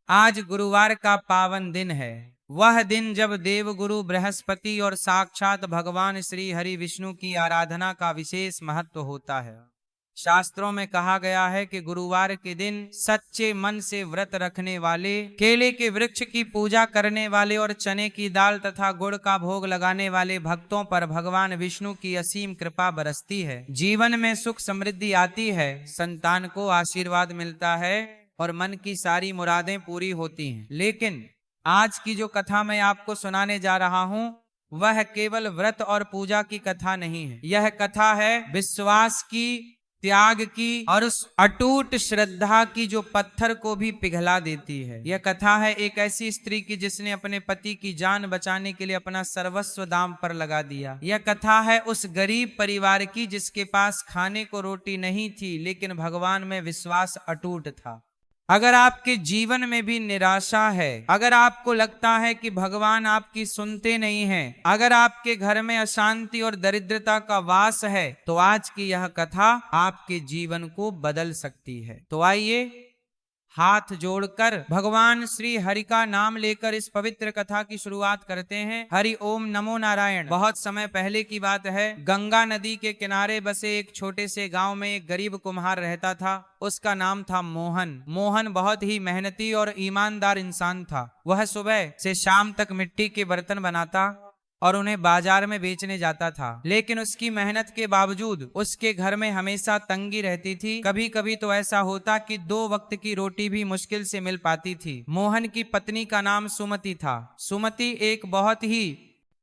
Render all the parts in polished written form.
आज गुरुवार का पावन दिन है। वह दिन जब देवगुरु बृहस्पति और साक्षात भगवान श्री हरि विष्णु की आराधना का विशेष महत्व होता है। शास्त्रों में कहा गया है कि गुरुवार के दिन सच्चे मन से व्रत रखने वाले, केले के वृक्ष की पूजा करने वाले और चने की दाल तथा गुड़ का भोग लगाने वाले भक्तों पर भगवान विष्णु की असीम कृपा बरसती है। जीवन में सुख समृद्धि आती है, संतान को आशीर्वाद मिलता है और मन की सारी मुरादें पूरी होती हैं। लेकिन आज की जो कथा मैं आपको सुनाने जा रहा हूं, वह केवल व्रत और पूजा की कथा नहीं है। यह कथा है विश्वास की, त्याग की और उस अटूट श्रद्धा की जो पत्थर को भी पिघला देती है। यह कथा है एक ऐसी स्त्री की जिसने अपने पति की जान बचाने के लिए अपना सर्वस्व दांव पर लगा दिया। यह कथा है उस गरीब परिवार की जिसके पास खाने को रोटी नहीं थी, लेकिन भगवान में विश्वास अटूट था। अगर आपके जीवन में भी निराशा है, अगर आपको लगता है कि भगवान आपकी सुनते नहीं हैं, अगर आपके घर में अशांति और दरिद्रता का वास है, तो आज की यह कथा आपके जीवन को बदल सकती है। तो आइए हाथ जोड़कर भगवान श्री हरि का नाम लेकर इस पवित्र कथा की शुरुआत करते हैं। हरि ओम नमो नारायण। बहुत समय पहले की बात है, गंगा नदी के किनारे बसे एक छोटे से गांव में एक गरीब कुम्हार रहता था। उसका नाम था मोहन। मोहन बहुत ही मेहनती और ईमानदार इंसान था। वह सुबह से शाम तक मिट्टी के बर्तन बनाता और उन्हें बाजार में बेचने जाता था। लेकिन उसकी मेहनत के बावजूद उसके घर में हमेशा तंगी रहती थी। कभी कभी तो ऐसा होता कि 2 वक्त की रोटी भी मुश्किल से मिल पाती थी। मोहन की पत्नी का नाम सुमति था। सुमति एक बहुत ही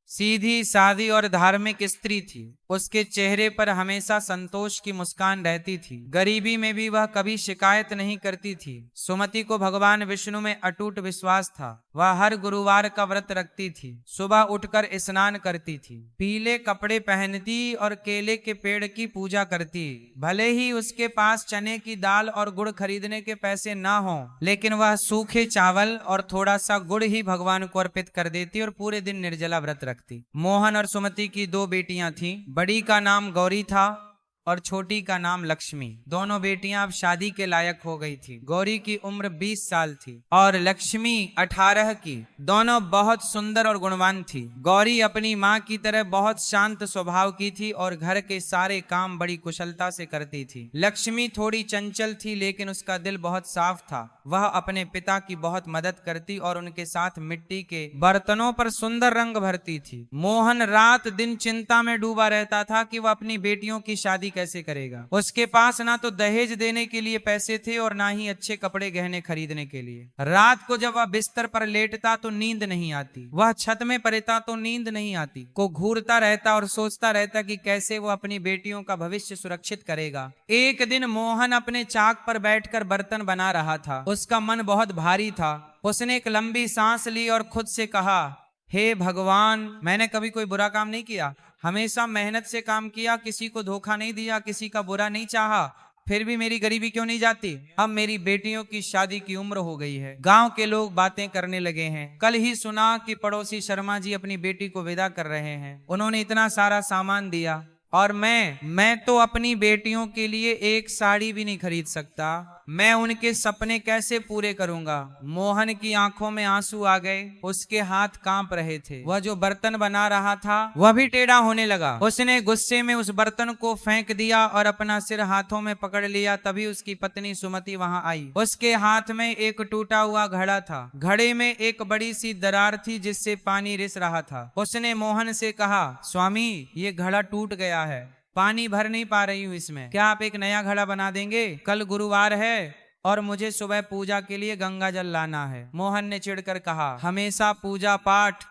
सीधी सादी और धार्मिक स्त्री थी। उसके चेहरे पर हमेशा संतोष की मुस्कान रहती थी। गरीबी में भी वह कभी शिकायत नहीं करती थी। सुमति को भगवान विष्णु में अटूट विश्वास था। वह हर गुरुवार का व्रत रखती थी, सुबह उठकर स्नान करती थी, पीले कपड़े पहनती और केले के पेड़ की पूजा करती। भले ही उसके पास चने की दाल और गुड़ खरीदने के पैसे ना हो, लेकिन वह सूखे चावल और थोड़ा सा गुड़ ही भगवान को अर्पित कर देती और पूरे दिन निर्जला व्रत रखती। मोहन और सुमति की 2 बेटियां थीं। बड़ी का नाम गौरी था और छोटी का नाम लक्ष्मी। दोनों बेटियां अब शादी के लायक हो गई थी। गौरी की उम्र 20 साल थी और लक्ष्मी 18 की। दोनों बहुत सुंदर और गुणवान थी। गौरी अपनी माँ की तरह बहुत शांत स्वभाव की थी और घर के सारे काम बड़ी कुशलता से करती थी। लक्ष्मी थोड़ी चंचल थी, लेकिन उसका दिल बहुत साफ था। वह अपने पिता की बहुत मदद करती और उनके साथ मिट्टी के बर्तनों पर सुंदर रंग भरती थी। मोहन रात दिन चिंता में डूबा रहता था कि वह अपनी बेटियों की शादी कैसे करेगा। उसके पास ना तो दहेज देने के लिए पैसे थे और ना ही अच्छे कपड़े गहने खरीदने के लिए। रात को जब वह बिस्तर पर लेटता तो नींद नहीं आती, वह छत में पड़ता तो नींद नहीं आती। को घूरता रहता और सोचता रहता कि कैसे वो अपनी बेटियों का भविष्य सुरक्षित करेगा। एक दिन मोहन अपने चाक पर बैठकर बर्तन बना रहा था। उसका मन बहुत भारी था। उसने एक लंबी सांस ली और खुद से कहा, हे भगवान, मैंने कभी कोई बुरा काम नहीं किया, हमेशा मेहनत से काम किया, किसी को धोखा नहीं दिया, किसी का बुरा नहीं चाहा, फिर भी मेरी गरीबी क्यों नहीं जाती। अब मेरी बेटियों की शादी की उम्र हो गई है। गांव के लोग बातें करने लगे हैं। कल ही सुना कि पड़ोसी शर्मा जी अपनी बेटी को विदा कर रहे हैं। उन्होंने इतना सारा सामान दिया और मैं तो अपनी बेटियों के लिए एक साड़ी भी नहीं खरीद सकता। मैं उनके सपने कैसे पूरे करूंगा। मोहन की आंखों में आंसू आ गए। उसके हाथ कांप रहे थे। वह जो बर्तन बना रहा था वह भी टेढ़ा होने लगा। उसने गुस्से में उस बर्तन को फेंक दिया और अपना सिर हाथों में पकड़ लिया। तभी उसकी पत्नी सुमति वहां आई। उसके हाथ में एक टूटा हुआ घड़ा था। घड़े में एक बड़ी सी दरार थी जिससे पानी रिस रहा था। उसने मोहन से कहा, स्वामी, ये घड़ा टूट गया है, पानी भर नहीं पा रही हूँ इसमें, क्या आप एक नया घड़ा बना देंगे? कल गुरुवार है और मुझे सुबह पूजा के लिए गंगा जल लाना है। मोहन ने चिढ़कर कहा, हमेशा पूजा पाठ।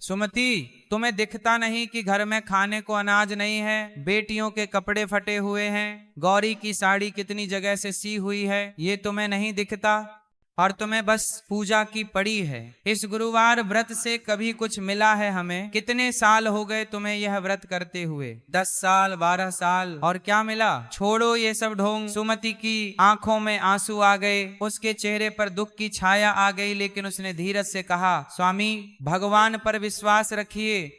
सुमति, तुम्हें दिखता नहीं कि घर में खाने को अनाज नहीं है, बेटियों के कपड़े फटे हुए हैं, गौरी की साड़ी कितनी जगह से सी हुई है, ये तुम्हें नहीं दिखता और तुम्हें बस पूजा की पड़ी है। इस गुरुवार व्रत से कभी कुछ मिला है हमें? कितने साल हो गए तुम्हें यह व्रत करते हुए? 10 साल, 12 साल, और क्या मिला? छोड़ो ये सब ढोंग। सुमति की आंखों में आंसू आ गए। उसके चेहरे पर दुख की छाया आ गई, लेकिन उसने धीरज से कहा, स्वामी, भगवान पर विश्वास रखिए,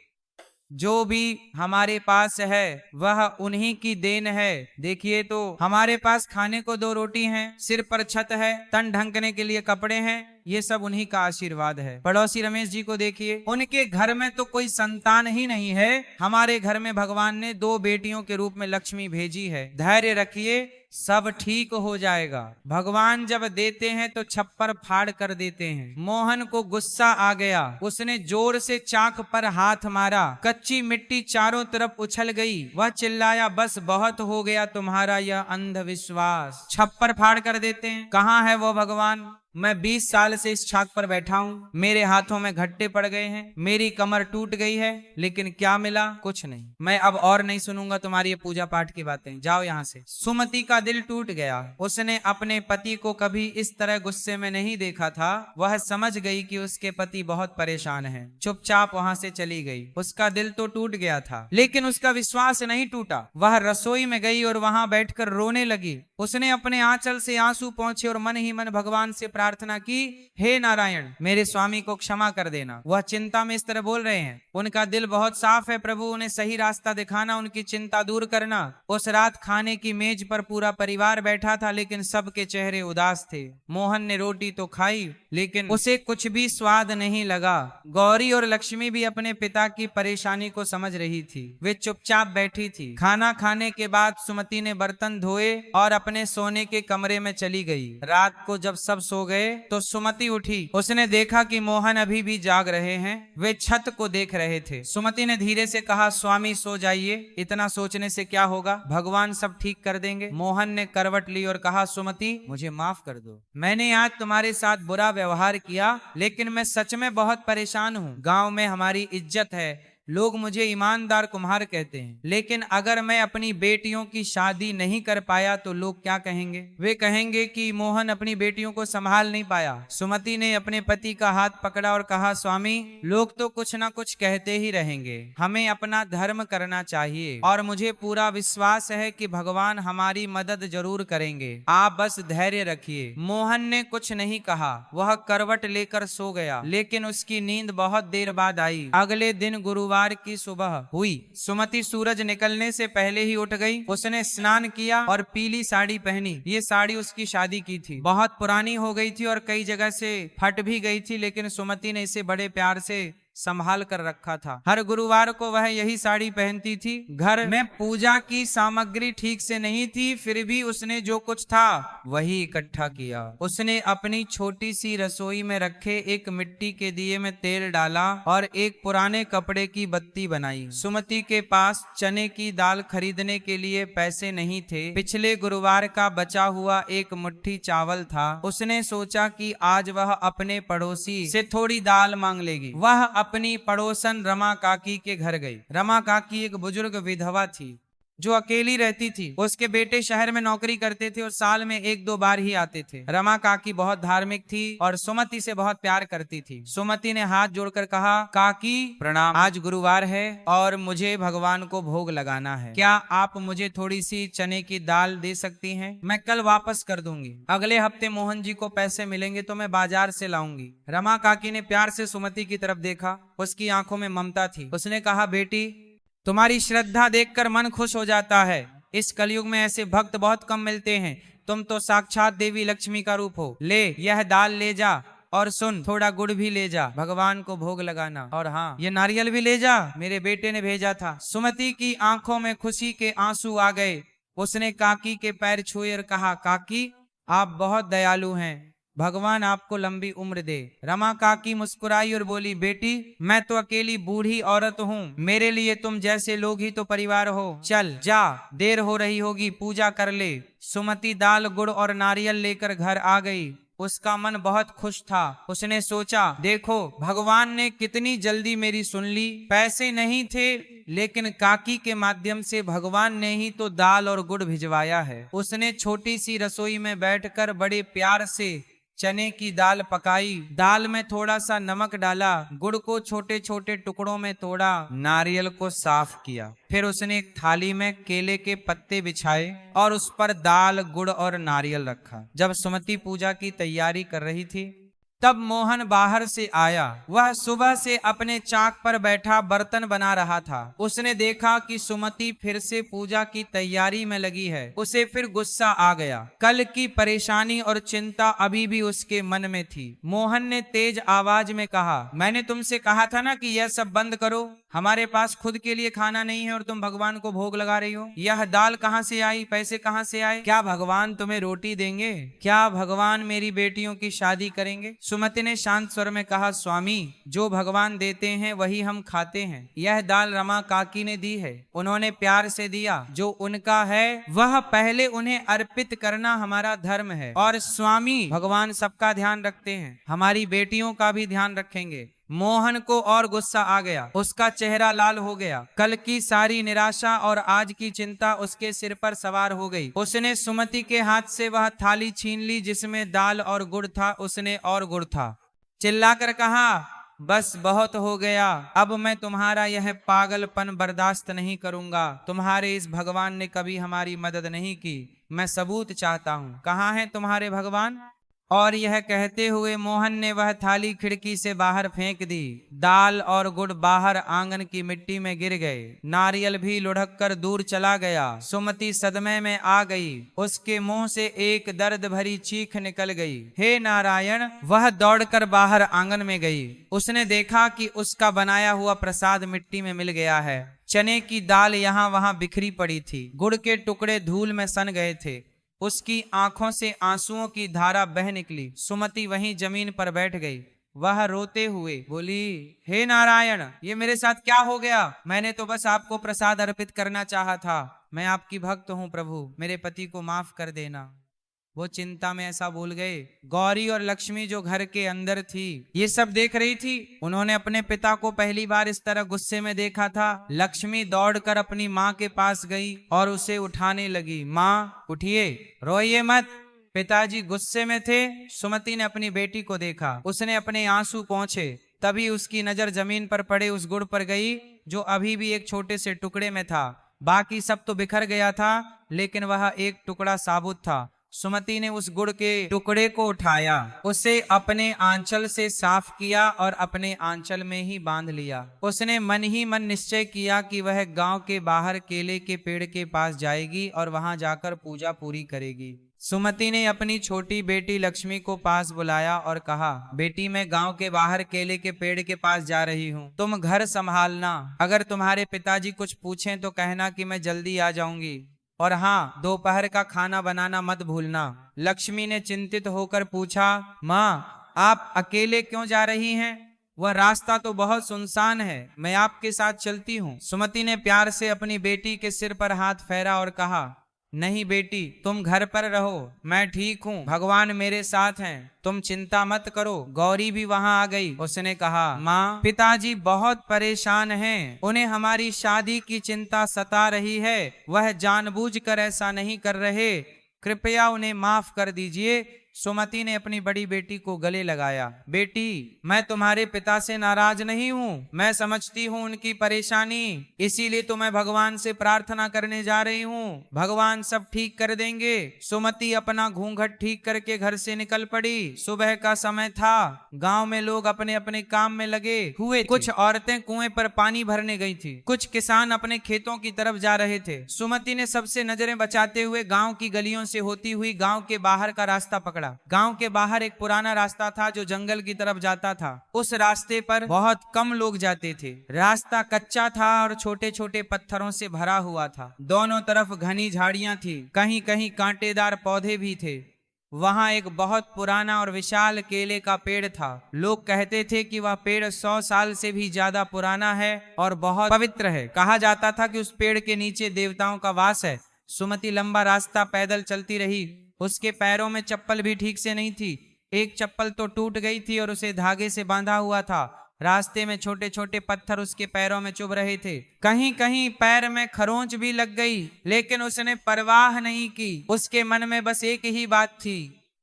जो भी हमारे पास है वह उन्हीं की देन है। देखिए तो हमारे पास खाने को 2 रोटी हैं, सिर पर छत है, तन ढकने के लिए कपड़े हैं, ये सब उन्हीं का आशीर्वाद है। पड़ोसी रमेश जी को देखिए, उनके घर में तो कोई संतान ही नहीं है, हमारे घर में भगवान ने 2 बेटियों के रूप में लक्ष्मी भेजी है। धैर्य रखिए, सब ठीक हो जाएगा। भगवान जब देते हैं तो छप्पर फाड़ कर देते हैं। मोहन को गुस्सा आ गया, उसने जोर से चाक पर हाथ मारा, कच्ची मिट्टी चारों तरफ उछल गई। वह चिल्लाया, बस बहुत हो गया तुम्हारा यह अंधविश्वास। छप्पर फाड़ कर देते हैं, कहाँ है वो भगवान? मैं 20 साल से इस छाक पर बैठा हूँ, मेरे हाथों में घट्टे पड़ गए हैं, मेरी कमर टूट गई है, लेकिन क्या मिला? कुछ नहीं। मैं अब और नहीं सुनूंगा तुम्हारी ये पूजा पाठ की बातें, जाओ यहाँ से। सुमति का दिल टूट गया। उसने अपने पति को कभी इस तरह गुस्से में नहीं देखा था। वह समझ गई कि उसके पति बहुत परेशान है, चुपचाप वहां से चली गई। उसका दिल तो टूट गया था, लेकिन उसका विश्वास नहीं टूटा। वह रसोई में गई और वहां बैठकर रोने लगी। उसने अपने आंचल से आंसू पोंछे और मन ही मन भगवान से प्रार्थना की, हे नारायण, मेरे स्वामी को क्षमा कर देना। वह चिंता में इस तरह बोल रहे हैं, उनका दिल बहुत साफ है, प्रभु उन्हें सही रास्ता दिखाना, उनकी चिंता दूर करना। उस रात खाने की मेज पर पूरा परिवार बैठा था, लेकिन सबके चेहरे उदास थे। मोहन ने रोटी तो खाई, लेकिन उसे कुछ भी स्वाद नहीं लगा। गौरी और लक्ष्मी भी अपने पिता की परेशानी को समझ रही थी, वे चुपचाप बैठी थी। खाना खाने के बाद सुमति ने बर्तन धोए और अपने सोने के कमरे में चली गई। रात को जब सब सो गए तो सुमति उठी। उसने देखा कि मोहन अभी भी जाग रहे हैं, वे छत को देख रहे थे। सुमति ने धीरे से कहा, स्वामी सो जाइए, इतना सोचने से क्या होगा, भगवान सब ठीक कर देंगे। मोहन ने करवट ली और कहा, सुमति मुझे माफ कर दो, मैंने आज तुम्हारे साथ बुरा व्यवहार किया, लेकिन मैं सच में बहुत परेशान हूँ। गांव में हमारी इज्जत है, लोग मुझे ईमानदार कुम्हार कहते हैं, लेकिन अगर मैं अपनी बेटियों की शादी नहीं कर पाया तो लोग क्या कहेंगे? वे कहेंगे कि मोहन अपनी बेटियों को संभाल नहीं पाया। सुमति ने अपने पति का हाथ पकड़ा और कहा, स्वामी लोग तो कुछ ना कुछ कहते ही रहेंगे, हमें अपना धर्म करना चाहिए और मुझे पूरा विश्वास है कि भगवान हमारी मदद जरूर करेंगे, आप बस धैर्य रखिए। मोहन ने कुछ नहीं कहा, वह करवट लेकर सो गया, लेकिन उसकी नींद बहुत देर बाद आई। अगले दिन गुरुवार की सुबह हुई। सुमति सूरज निकलने से पहले ही उठ गई। उसने स्नान किया और पीली साड़ी पहनी। ये साड़ी उसकी शादी की थी, बहुत पुरानी हो गई थी और कई जगह से फट भी गई थी, लेकिन सुमति ने इसे बड़े प्यार से संभाल कर रखा था। हर गुरुवार को वह यही साड़ी पहनती थी। घर में पूजा की सामग्री ठीक से नहीं थी, फिर भी उसने जो कुछ था वही इकट्ठा किया। उसने अपनी छोटी सी रसोई में रखे एक मिट्टी के दिए में तेल डाला और एक पुराने कपड़े की बत्ती बनाई। सुमति के पास चने की दाल खरीदने के लिए पैसे नहीं थे। पिछले गुरुवार का बचा हुआ एक मुट्ठी चावल था। उसने सोचा कि आज वह अपने पड़ोसी से थोड़ी दाल मांग लेगी। वह अपनी पड़ोसन रमा काकी के घर गई। रमा काकी एक बुजुर्ग विधवा थी जो अकेली रहती थी। उसके बेटे शहर में नौकरी करते थे और साल में 1-2 बार ही आते थे। रमा काकी बहुत धार्मिक थी और सुमति से बहुत प्यार करती थी। सुमति ने हाथ जोड़कर कहा, काकी प्रणाम, आज गुरुवार है और मुझे भगवान को भोग लगाना है, क्या आप मुझे थोड़ी सी चने की दाल दे सकती हैं? मैं कल वापस कर दूंगी, अगले हफ्ते मोहन जी को पैसे मिलेंगे तो मैं बाजार से लाऊंगी। रमा काकी ने प्यार से सुमति की तरफ देखा, उसकी आंखों में ममता थी। उसने कहा, बेटी तुम्हारी श्रद्धा देखकर मन खुश हो जाता है। इस कलयुग में ऐसे भक्त बहुत कम मिलते हैं, तुम तो साक्षात देवी लक्ष्मी का रूप हो। ले यह दाल ले जा और सुन, थोड़ा गुड़ भी ले जा, भगवान को भोग लगाना, और हाँ ये नारियल भी ले जा, मेरे बेटे ने भेजा था। सुमति की आंखों में खुशी के आंसू आ गए। उसने काकी के पैर छुए और कहा, काकी आप बहुत दयालु हैं, भगवान आपको लंबी उम्र दे। रमा काकी मुस्कुराई और बोली, बेटी मैं तो अकेली बूढ़ी औरत हूँ, मेरे लिए तुम जैसे लोग ही तो परिवार हो। चल जा, देर हो रही होगी, पूजा कर ले। सुमति दाल गुड़ और नारियल लेकर घर आ गई। उसका मन बहुत खुश था। उसने सोचा, देखो भगवान ने कितनी जल्दी मेरी सुन ली। पैसे नहीं थे, लेकिन काकी के माध्यम से भगवान ने ही तो दाल और गुड़ भिजवाया है। उसने छोटी सी रसोई में बैठकर बड़े प्यार से चने की दाल पकाई। दाल में थोड़ा सा नमक डाला, गुड़ को छोटे छोटे टुकड़ों में तोड़ा, नारियल को साफ किया। फिर उसने एक थाली में केले के पत्ते बिछाए और उस पर दाल गुड़ और नारियल रखा। जब सुमति पूजा की तैयारी कर रही थी तब मोहन बाहर से आया। वह सुबह से अपने चाक पर बैठा बर्तन बना रहा था। उसने देखा कि सुमति फिर से पूजा की तैयारी में लगी है। उसे फिर गुस्सा आ गया। कल की परेशानी और चिंता अभी भी उसके मन में थी। मोहन ने तेज आवाज में कहा, मैंने तुमसे कहा था ना कि यह सब बंद करो। हमारे पास खुद के लिए खाना नहीं है और तुम भगवान को भोग लगा रही हो। यह दाल कहाँ से आई, पैसे कहाँ से आए? क्या भगवान तुम्हें रोटी देंगे? क्या भगवान मेरी बेटियों की शादी करेंगे? सुमति ने शांत स्वर में कहा, स्वामी, जो भगवान देते हैं वही हम खाते हैं। यह दाल रमा काकी ने दी है, उन्होंने प्यार से दिया। जो उनका है वह पहले उन्हें अर्पित करना हमारा धर्म है। और स्वामी, भगवान सबका ध्यान रखते हैं, हमारी बेटियों का भी ध्यान रखेंगे। मोहन को और गुस्सा आ गया। उसका चेहरा लाल हो गया। कल की सारी निराशा और आज की चिंता उसके सिर पर सवार हो गई। उसने सुमति के हाथ से वह थाली छीन ली जिसमें दाल और गुड़ था। उसने और गुड़ था। चिल्लाकर कहा, बस बहुत हो गया, अब मैं तुम्हारा यह पागलपन बर्दाश्त नहीं करूंगा। तुम्हारे इस भगवान ने कभी हमारी मदद नहीं की। मैं सबूत चाहता हूँ, कहाँ हैं तुम्हारे भगवान? और यह कहते हुए मोहन ने वह थाली खिड़की से बाहर फेंक दी। दाल और गुड़ बाहर आंगन की मिट्टी में गिर गए। नारियल भी लुढ़क कर दूर चला गया। सुमति सदमे में आ गई। उसके मुंह से एक दर्द भरी चीख निकल गई। हे नारायण! वह दौड़कर बाहर आंगन में गई। उसने देखा कि उसका बनाया हुआ प्रसाद मिट्टी में मिल गया है। चने की दाल यहाँ वहां बिखरी पड़ी थी। गुड़ के टुकड़े धूल में सन गए थे। उसकी आंखों से आंसुओं की धारा बह निकली। सुमति वहीं जमीन पर बैठ गई। वह रोते हुए बोली, हे नारायण, ये मेरे साथ क्या हो गया? मैंने तो बस आपको प्रसाद अर्पित करना चाहा था। मैं आपकी भक्त हूँ प्रभु, मेरे पति को माफ कर देना। वो चिंता में ऐसा बोल गए। गौरी और लक्ष्मी जो घर के अंदर थी, ये सब देख रही थी। उन्होंने अपने पिता को पहली बार इस तरह गुस्से में देखा था। लक्ष्मी दौड़कर अपनी माँ के पास गई और उसे उठाने लगी। माँ, उठिए, रोइए मत, पिताजी गुस्से में थे। सुमति ने अपनी बेटी को देखा। उसने अपने आंसू पोंछे। तभी उसकी नजर जमीन पर पड़े उस गुड़ पर गई जो अभी भी एक छोटे से टुकड़े में था। बाकी सब तो बिखर गया था, लेकिन वह एक टुकड़ा साबुत था। सुमति ने उस गुड़ के टुकड़े को उठाया, उसे अपने आंचल से साफ किया और अपने आंचल में ही बांध लिया। उसने मन ही मन निश्चय किया कि वह गांव के बाहर केले के पेड़ के पास जाएगी और वहां जाकर पूजा पूरी करेगी। सुमति ने अपनी छोटी बेटी लक्ष्मी को पास बुलाया और कहा, बेटी, मैं गांव के बाहर केले के पेड़ के पास जा रही हूँ, तुम घर संभालना। अगर तुम्हारे पिताजी कुछ पूछें तो कहना कि मैं जल्दी आ जाऊंगी। और हाँ, दोपहर का खाना बनाना मत भूलना। लक्ष्मी ने चिंतित होकर पूछा, माँ, आप अकेले क्यों जा रही हैं? वह रास्ता तो बहुत सुनसान है, मैं आपके साथ चलती हूँ। सुमति ने प्यार से अपनी बेटी के सिर पर हाथ फेरा और कहा, नहीं बेटी, तुम घर पर रहो, मैं ठीक हूँ, भगवान मेरे साथ हैं, तुम चिंता मत करो। गौरी भी वहां आ गई। उसने कहा, माँ, पिताजी बहुत परेशान हैं, उन्हें हमारी शादी की चिंता सता रही है। वह जानबूझकर ऐसा नहीं कर रहे, कृपया उन्हें माफ कर दीजिए। सुमति ने अपनी बड़ी बेटी को गले लगाया। बेटी, मैं तुम्हारे पिता से नाराज नहीं हूँ, मैं समझती हूँ उनकी परेशानी, इसीलिए तो मैं भगवान से प्रार्थना करने जा रही हूँ। भगवान सब ठीक कर देंगे। सुमति अपना घूंघट ठीक करके घर से निकल पड़ी। सुबह का समय था। गांव में लोग अपने अपने काम में लगे हुए। कुछ औरतें कुएं पर पानी भरने गई थी, कुछ किसान अपने खेतों की तरफ जा रहे थे। सुमति ने सबसे नजरें बचाते हुए गांव की गलियों से होती हुई गांव के बाहर का रास्ता पकड़ा। गांव के बाहर एक पुराना रास्ता था जो जंगल की तरफ जाता था। उस रास्ते पर बहुत कम लोग जाते थे। रास्ता कच्चा था और छोटे छोटे पत्थरों से भरा हुआ था। दोनों तरफ घनी झाड़ियां थी, कहीं कहीं कांटेदार पौधे भी थे। वहां एक बहुत पुराना और विशाल केले का पेड़ था। लोग कहते थे कि वह पेड़ 100 साल से भी ज्यादा पुराना है और बहुत पवित्र है। कहा जाता था कि उस पेड़ के नीचे देवताओं का वास है। सुमति लंबा रास्ता पैदल चलती रही। उसके पैरों में चप्पल भी ठीक से नहीं थी। एक चप्पल तो टूट गई थी और उसे धागे से बांधा हुआ था। रास्ते में छोटे छोटे पत्थर उसके पैरों में चुभ रहे थे। कहीं कहीं पैर में खरोंच भी लग गई, लेकिन उसने परवाह नहीं की। उसके मन में बस एक ही बात थी,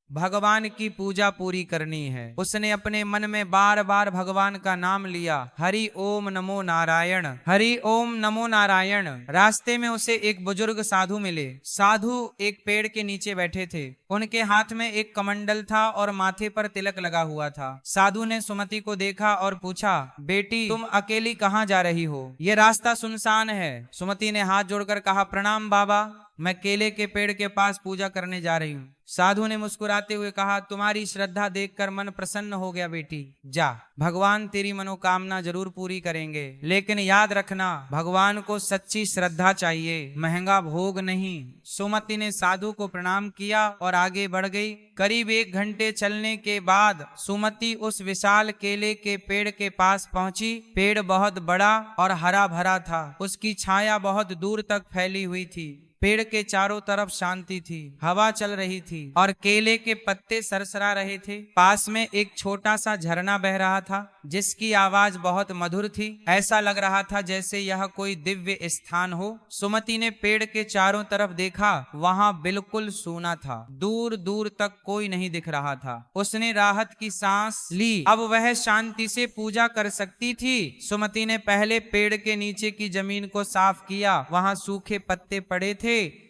भगवान की पूजा पूरी करनी है। उसने अपने मन में बार बार भगवान का नाम लिया, हरि ओम नमो नारायण, हरि ओम नमो नारायण। रास्ते में उसे एक बुजुर्ग साधु मिले। साधु एक पेड़ के नीचे बैठे थे। उनके हाथ में एक कमंडल था और माथे पर तिलक लगा हुआ था। साधु ने सुमति को देखा और पूछा, बेटी तुम अकेली कहाँ जा रही हो? ये रास्ता सुनसान है। सुमति ने हाथ जोड़कर कहा, प्रणाम बाबा, मैं केले के पेड़ के पास पूजा करने जा रही हूँ। साधु ने मुस्कुराते हुए कहा, तुम्हारी श्रद्धा देखकर मन प्रसन्न हो गया बेटी, जा, भगवान तेरी मनोकामना जरूर पूरी करेंगे। लेकिन याद रखना, भगवान को सच्ची श्रद्धा चाहिए, महंगा भोग नहीं। सुमति ने साधु को प्रणाम किया और आगे बढ़ गई। करीब 1 घंटे चलने के बाद सुमति उस विशाल केले के पेड़ के पास पहुंची। पेड़ बहुत बड़ा और हरा भरा था। उसकी छाया बहुत दूर तक फैली हुई थी। पेड़ के चारों तरफ शांति थी, हवा चल रही थी और केले के पत्ते सरसरा रहे थे। पास में एक छोटा सा झरना बह रहा था, जिसकी आवाज बहुत मधुर थी। ऐसा लग रहा था जैसे यह कोई दिव्य स्थान हो। सुमति ने पेड़ के चारों तरफ देखा, वहां बिल्कुल सूना था, दूर दूर तक कोई नहीं दिख रहा था। उसने राहत की सांस ली, अब वह शांति से पूजा कर सकती थी। सुमति ने पहले पेड़ के नीचे की जमीन को साफ किया, वहां सूखे पत्ते पड़े थे।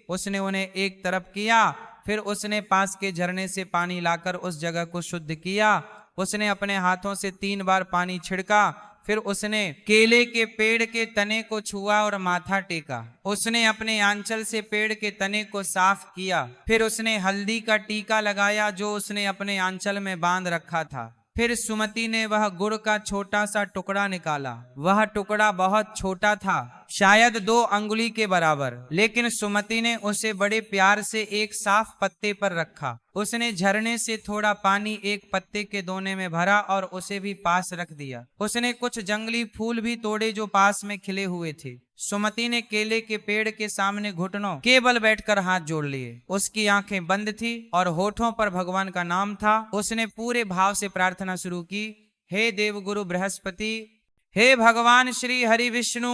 उसने उन्हें एक तरफ किया, फिर उसने पास के झरने से पानी लाकर उस जगह को शुद्ध किया। उसने अपने हाथों से 3 बार पानी छिड़का, फिर उसने केले के पेड़ के तने को छुआ और माथा टेका। उसने अपने आंचल से पेड़ के तने को साफ किया, फिर उसने हल्दी का टीका लगाया जो उसने अपने आंचल में बांध रखा था। फिर सुमति ने वह गुड़ का छोटा सा टुकड़ा निकाला। वह टुकड़ा बहुत छोटा था, शायद 2 अंगुली के बराबर, लेकिन सुमति ने उसे बड़े प्यार से एक साफ पत्ते पर रखा। उसने झरने से थोड़ा पानी एक पत्ते के दोने में भरा और उसे भी पास रख दिया। उसने कुछ जंगली फूल भी तोड़े जो पास में खिले हुए थे। सुमति ने केले के पेड़ के सामने घुटनों के बल बैठकर हाथ जोड़ लिए। उसकी आंखें बंद थी और होठों पर भगवान का नाम था। उसने पूरे भाव से प्रार्थना शुरू की, हे देवगुरु बृहस्पति, हे भगवान श्री हरि विष्णु,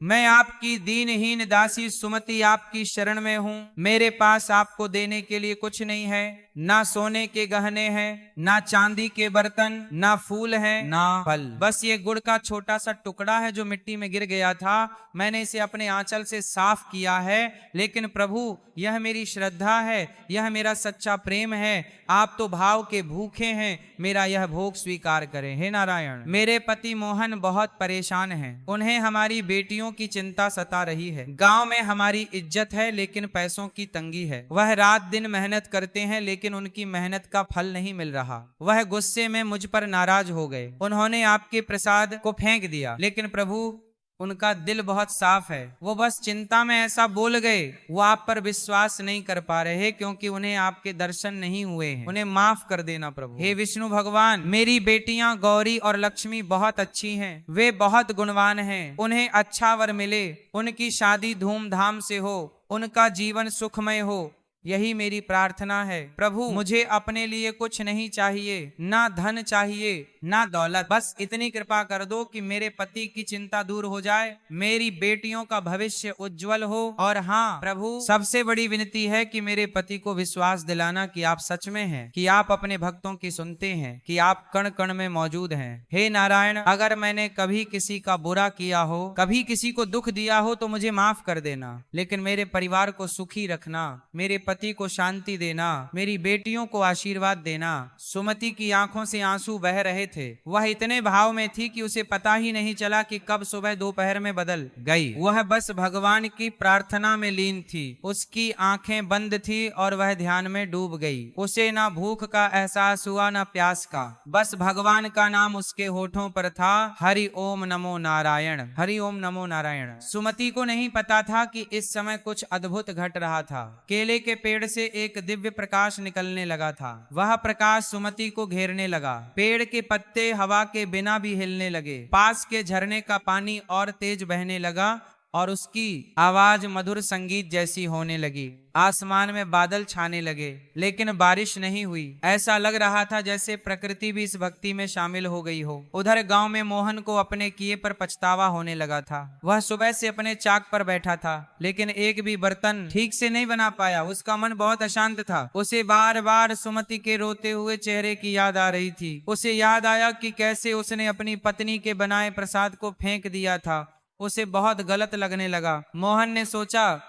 मैं आपकी दीनहीन दासी सुमति आपकी शरण में हूँ। मेरे पास आपको देने के लिए कुछ नहीं है, ना सोने के गहने हैं, ना चांदी के बर्तन, ना फूल हैं, ना फल। बस ये गुड़ का छोटा सा टुकड़ा है जो मिट्टी में गिर गया था। मैंने इसे अपने आंचल से साफ किया है, लेकिन प्रभु यह मेरी श्रद्धा है, यह मेरा सच्चा प्रेम है। आप तो भाव के भूखे हैं, मेरा यह भोग स्वीकार करें। हे नारायण, मेरे पति मोहन बहुत परेशान हैं। उन्हें हमारी बेटियों की चिंता सता रही है। गांव में हमारी इज्जत है, लेकिन पैसों की तंगी है। वह रात दिन मेहनत करते हैं, लेकिन उनकी मेहनत का फल नहीं मिल रहा। वह गुस्से में मुझ पर नाराज हो गए। उन्होंने आपके प्रसाद को फेंक दिया, लेकिन प्रभु उनका दिल बहुत साफ है। वो बस चिंता में ऐसा बोल गए। वो आप पर विश्वास नहीं कर पा रहे क्योंकि उन्हें आपके दर्शन नहीं हुए हैं। उन्हें माफ कर देना प्रभु। हे विष्णु भगवान, मेरी बेटियां गौरी और लक्ष्मी बहुत अच्छी हैं। वे बहुत गुणवान हैं। उन्हें अच्छा वर मिले, उनकी शादी धूमधाम से हो, उनका जीवन सुखमय हो, यही मेरी प्रार्थना है। प्रभु मुझे अपने लिए कुछ नहीं चाहिए, ना धन चाहिए, ना दौलत। बस इतनी कृपा कर दो कि मेरे पति की चिंता दूर हो जाए, मेरी बेटियों का भविष्य उज्जवल हो। और हाँ प्रभु, सबसे बड़ी विनती है कि मेरे पति को विश्वास दिलाना कि आप सच में हैं, कि आप अपने भक्तों की सुनते हैं, कि आप कण कण में मौजूद हैं। हे नारायण, अगर मैंने कभी किसी का बुरा किया हो, कभी किसी को दुख दिया हो तो मुझे माफ कर देना, लेकिन मेरे परिवार को सुखी रखना, मेरे पति को शांति देना, मेरी बेटियों को आशीर्वाद देना। सुमति की आंखों से आंसू बह रहे थे। वह इतने भाव में थी कि उसे पता ही नहीं चला कि कब सुबह दोपहर में बदल गई। वह बस भगवान की प्रार्थना में लीन थी। उसकी आंखें बंद थी और वह ध्यान में डूब गई। उसे ना भूख का एहसास हुआ, ना प्यास का। बस भगवान का नाम उसके होठों पर था, हरि ओम नमो नारायण, हरि ओम नमो नारायण। सुमति को नहीं पता था कि इस समय कुछ अद्भुत घट रहा था। केले के पेड़ से एक दिव्य प्रकाश निकलने लगा था। वह प्रकाश सुमति को घेरने लगा। पेड़ के पत्ते हवा के बिना भी हिलने लगे। पास के झरने का पानी और तेज बहने लगा। और उसकी आवाज मधुर संगीत जैसी होने लगी। आसमान में बादल छाने लगे, लेकिन बारिश नहीं हुई। ऐसा लग रहा था जैसे प्रकृति भी इस भक्ति में शामिल हो गई हो। उधर गांव में मोहन को अपने किए पर पछतावा होने लगा था। वह सुबह से अपने चाक पर बैठा था, लेकिन एक भी बर्तन ठीक से नहीं बना पाया। उसका मन बहुत अशांत था। उसे बार बार सुमति के रोते हुए चेहरे की याद आ रही थी। उसे याद आया कि कैसे उसने अपनी पत्नी के बनाए प्रसाद को फेंक दिया था। उसे बहुत गलत लगने लगा। मोहन ने सोचा,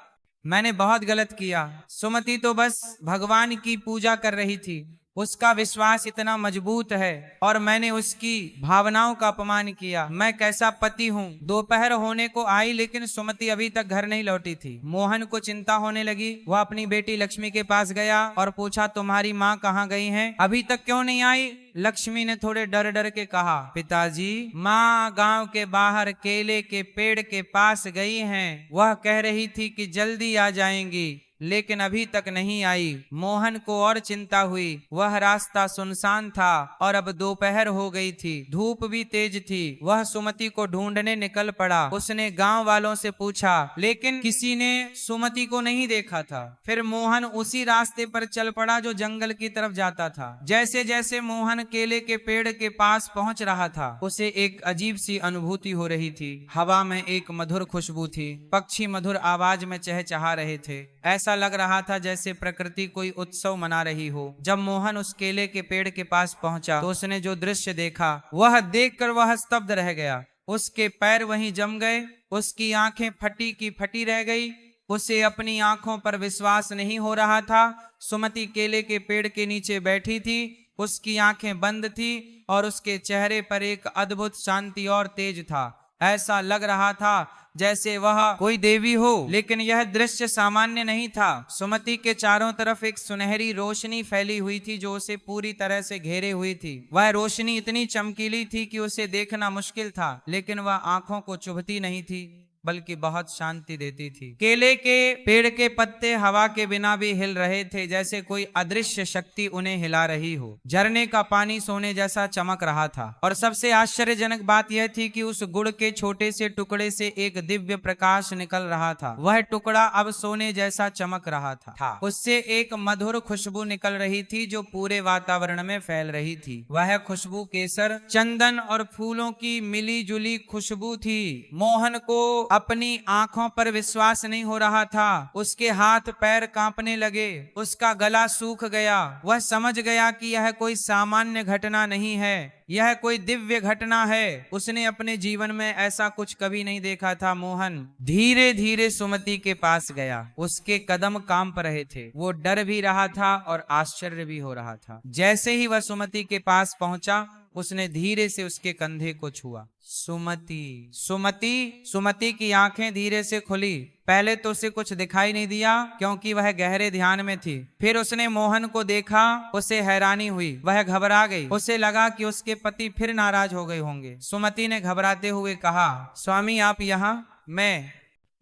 मैंने बहुत गलत किया। सुमति तो बस भगवान की पूजा कर रही थी। उसका विश्वास इतना मजबूत है और मैंने उसकी भावनाओं का अपमान किया। मैं कैसा पति हूँ। दोपहर होने को आई, लेकिन सुमति अभी तक घर नहीं लौटी थी। मोहन को चिंता होने लगी। वह अपनी बेटी लक्ष्मी के पास गया और पूछा, तुम्हारी माँ कहाँ गई हैं? अभी तक क्यों नहीं आई? लक्ष्मी ने थोड़े डर डर के कहा, पिताजी, माँ गांव के बाहर केले के पेड़ के पास गई हैं। वह कह रही थी कि जल्दी आ जाएंगी, लेकिन अभी तक नहीं आई। मोहन को और चिंता हुई। वह रास्ता सुनसान था और अब दोपहर हो गई थी। धूप भी तेज थी। वह सुमति को ढूंढने निकल पड़ा। उसने गांव वालों से पूछा, लेकिन किसी ने सुमति को नहीं देखा था। फिर मोहन उसी रास्ते पर चल पड़ा जो जंगल की तरफ जाता था। जैसे जैसे मोहन केले के पेड़ के पास पहुंच रहा था, उसे एक अजीब सी अनुभूति हो रही थी। हवा में एक मधुर खुशबू थी। पक्षी मधुर आवाज में चहचहा रहे थे। ऐसा लग रहा था जैसे प्रकृति कोई उत्सव मना रही हो। जब मोहन उस केले के पेड़ के पास पहुंचा, तो उसने जो दृश्य देखा, वह देखकर वह स्तब्ध रह गया। उसके पैर वहीं जम गए। उसकी आंखें फटी की फटी रह गई। उसे अपनी आंखों पर विश्वास नहीं हो रहा था। सुमति केले के पेड़ के नीचे बैठी थी। उसकी आंखें बंद थी और उसके चेहरे पर एक अद्भुत शांति और तेज था। ऐसा लग रहा था जैसे वह कोई देवी हो। लेकिन यह दृश्य सामान्य नहीं था। सुमति के चारों तरफ एक सुनहरी रोशनी फैली हुई थी जो उसे पूरी तरह से घेरे हुई थी। वह रोशनी इतनी चमकीली थी कि उसे देखना मुश्किल था, लेकिन वह आंखों को चुभती नहीं थी, बल्कि बहुत शांति देती थी। केले के पेड़ के पत्ते हवा के बिना भी हिल रहे थे, जैसे कोई अदृश्य शक्ति उन्हें हिला रही हो। झरने का पानी सोने जैसा चमक रहा था और सबसे आश्चर्यजनक बात यह थी कि उस गुड़ के छोटे से टुकड़े से एक दिव्य प्रकाश निकल रहा था। वह टुकड़ा अब सोने जैसा चमक रहा था। उससे एक मधुर खुशबू निकल रही थी जो पूरे वातावरण में फैल रही थी। वह खुशबू केसर, चंदन और फूलों की मिली जुली खुशबू थी। मोहन को अपनी आंखों पर विश्वास नहीं हो रहा था। उसके हाथ पैर कांपने लगे। उसका गला सूख गया। वह समझ गया कि यह कोई सामान्य घटना नहीं है, यह कोई दिव्य घटना है। उसने अपने जीवन में ऐसा कुछ कभी नहीं देखा था। मोहन धीरे धीरे सुमति के पास गया। उसके कदम कांप रहे थे। वो डर भी रहा था और आश्चर्य भी हो रहा था। जैसे ही वह सुमति के पास पहुंचा, उसने धीरे से उसके कंधे को छुआ। सुमति, सुमति, सुमति की आंखें धीरे से खुली। पहले तो उसे कुछ दिखाई नहीं दिया क्योंकि वह गहरे ध्यान में थी। फिर उसने मोहन को देखा। उसे हैरानी हुई। वह घबरा गई। उसे लगा कि उसके पति फिर नाराज हो गए होंगे। सुमति ने घबराते हुए कहा, स्वामी आप यहाँ?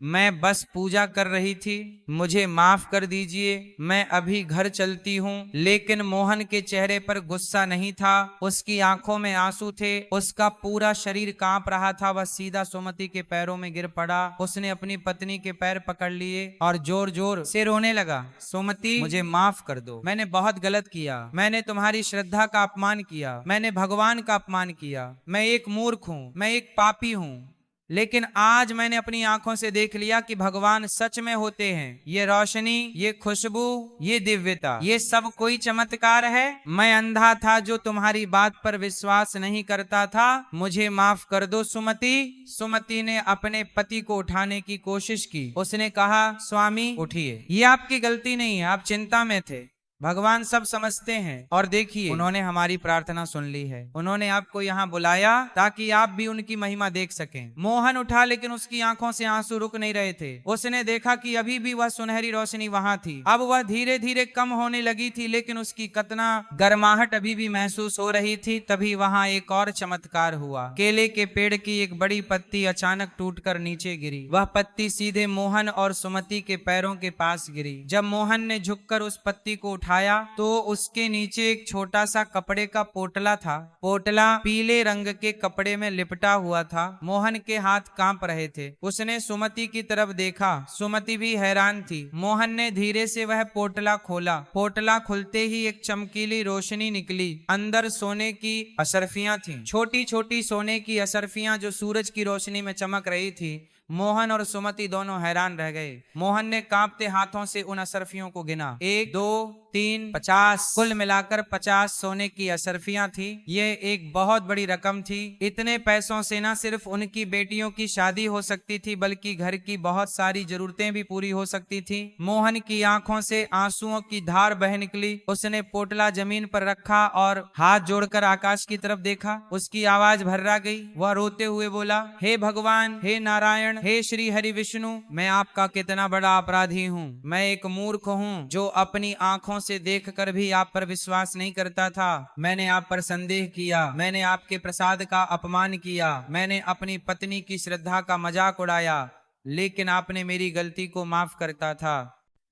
मैं बस पूजा कर रही थी, मुझे माफ कर दीजिए, मैं अभी घर चलती हूँ। लेकिन मोहन के चेहरे पर गुस्सा नहीं था, उसकी आंखों में आंसू थे, उसका पूरा शरीर कांप रहा था। वह सीधा सुमति के पैरों में गिर पड़ा। उसने अपनी पत्नी के पैर पकड़ लिए और जोर जोर से रोने लगा। सुमति, मुझे माफ कर दो, मैंने बहुत गलत किया। मैंने तुम्हारी श्रद्धा का अपमान किया, मैंने भगवान का अपमान किया। मैं एक मूर्ख हूँ, मैं एक पापी हूँ। लेकिन आज मैंने अपनी आंखों से देख लिया कि भगवान सच में होते हैं। ये रोशनी, ये खुशबू, ये दिव्यता, ये सब कोई चमत्कार है। मैं अंधा था जो तुम्हारी बात पर विश्वास नहीं करता था। मुझे माफ कर दो सुमति। सुमति ने अपने पति को उठाने की कोशिश की। उसने कहा, स्वामी उठिए, ये आपकी गलती नहीं है, आप चिंता में थे। भगवान सब समझते हैं और देखिए उन्होंने हमारी प्रार्थना सुन ली है। उन्होंने आपको यहाँ बुलाया ताकि आप भी उनकी महिमा देख सकें। मोहन उठा, लेकिन उसकी आंखों से आंसू रुक नहीं रहे थे। उसने देखा कि अभी भी वह सुनहरी रोशनी वहां थी। अब वह धीरे धीरे कम होने लगी थी, लेकिन उसकी कतना गर्माहट अभी भी महसूस हो रही थी। तभी वहां एक और चमत्कार हुआ। केले के पेड़ की एक बड़ी पत्ती अचानक टूटकर नीचे गिरी। वह पत्ती सीधे मोहन और सुमति के पैरों के पास गिरी। जब मोहन ने झुककर उस पत्ती को उठाया तो उसके नीचे एक छोटा सा कपड़े का पोटला था। पोटला पीले रंग के कपड़े में लिपटा हुआ था। मोहन के हाथ कांप रहे थे। उसने सुमति की तरफ देखा। सुमति भी हैरान थी। मोहन ने धीरे से वह पोटला खोला। पोटला खुलते ही एक चमकीली रोशनी निकली। अंदर सोने की अशर्फियां थीं, छोटी छोटी सोने की अशर्फियां जो सूरज की रोशनी में चमक रही थी। मोहन और सुमति दोनों हैरान रह गए। मोहन ने कांपते हाथों से उन अशर्फियों को गिना। 1 2 3 50, कुल मिलाकर 50 सोने की अशर्फियां थी। ये एक बहुत बड़ी रकम थी। इतने पैसों से न सिर्फ उनकी बेटियों की शादी हो सकती थी बल्कि घर की बहुत सारी जरूरतें भी पूरी हो सकती थी। मोहन की आंखों से आंसुओं की धार बह निकली। उसने पोटला जमीन पर रखा और हाथ जोड़कर आकाश की तरफ देखा। उसकी आवाज भर्रा गई। वह रोते हुए बोला, हे भगवान, हे नारायण, हे श्री हरि विष्णु, मैं आपका कितना बड़ा अपराधी हूँ। मैं एक मूर्ख हूँ जो अपनी आंखों से देखकर भी आप पर विश्वास नहीं करता था। मैंने आप पर संदेह किया। मैंने आपके प्रसाद का अपमान किया। मैंने अपनी पत्नी की श्रद्धा का मजाक उड़ाया, लेकिन आपने मेरी गलती को माफ करता था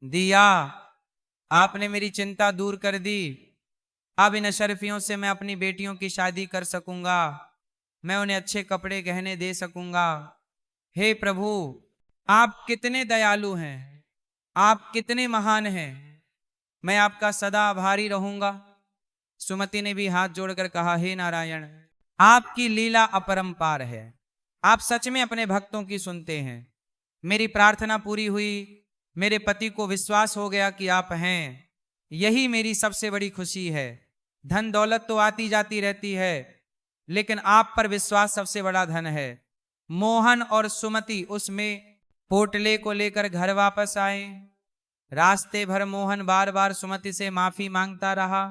दिया। आपने मेरी चिंता दूर कर दी। अब इन अशर्फियों से मैं अपनी बेटियों की शादी कर सकूंगा। मैं उन्हें अच्छे कपड़े गहने दे सकूंगा। हे प्रभु, आप कितने दयालु हैं, आप कितने महान हैं। मैं आपका सदा आभारी रहूंगा। सुमति ने भी हाथ जोड़कर कहा, हे नारायण, आपकी लीला अपरंपार है। आप सच में अपने भक्तों की सुनते हैं। मेरी प्रार्थना पूरी हुई। मेरे पति को विश्वास हो गया कि आप हैं। यही मेरी सबसे बड़ी खुशी है। धन दौलत तो आती जाती रहती है, लेकिन आप पर विश्वास सबसे बड़ा धन है। मोहन और सुमति उसमें पोटले को लेकर घर वापस आए। रास्ते भर मोहन बार बार सुमति से माफी मांगता रहा।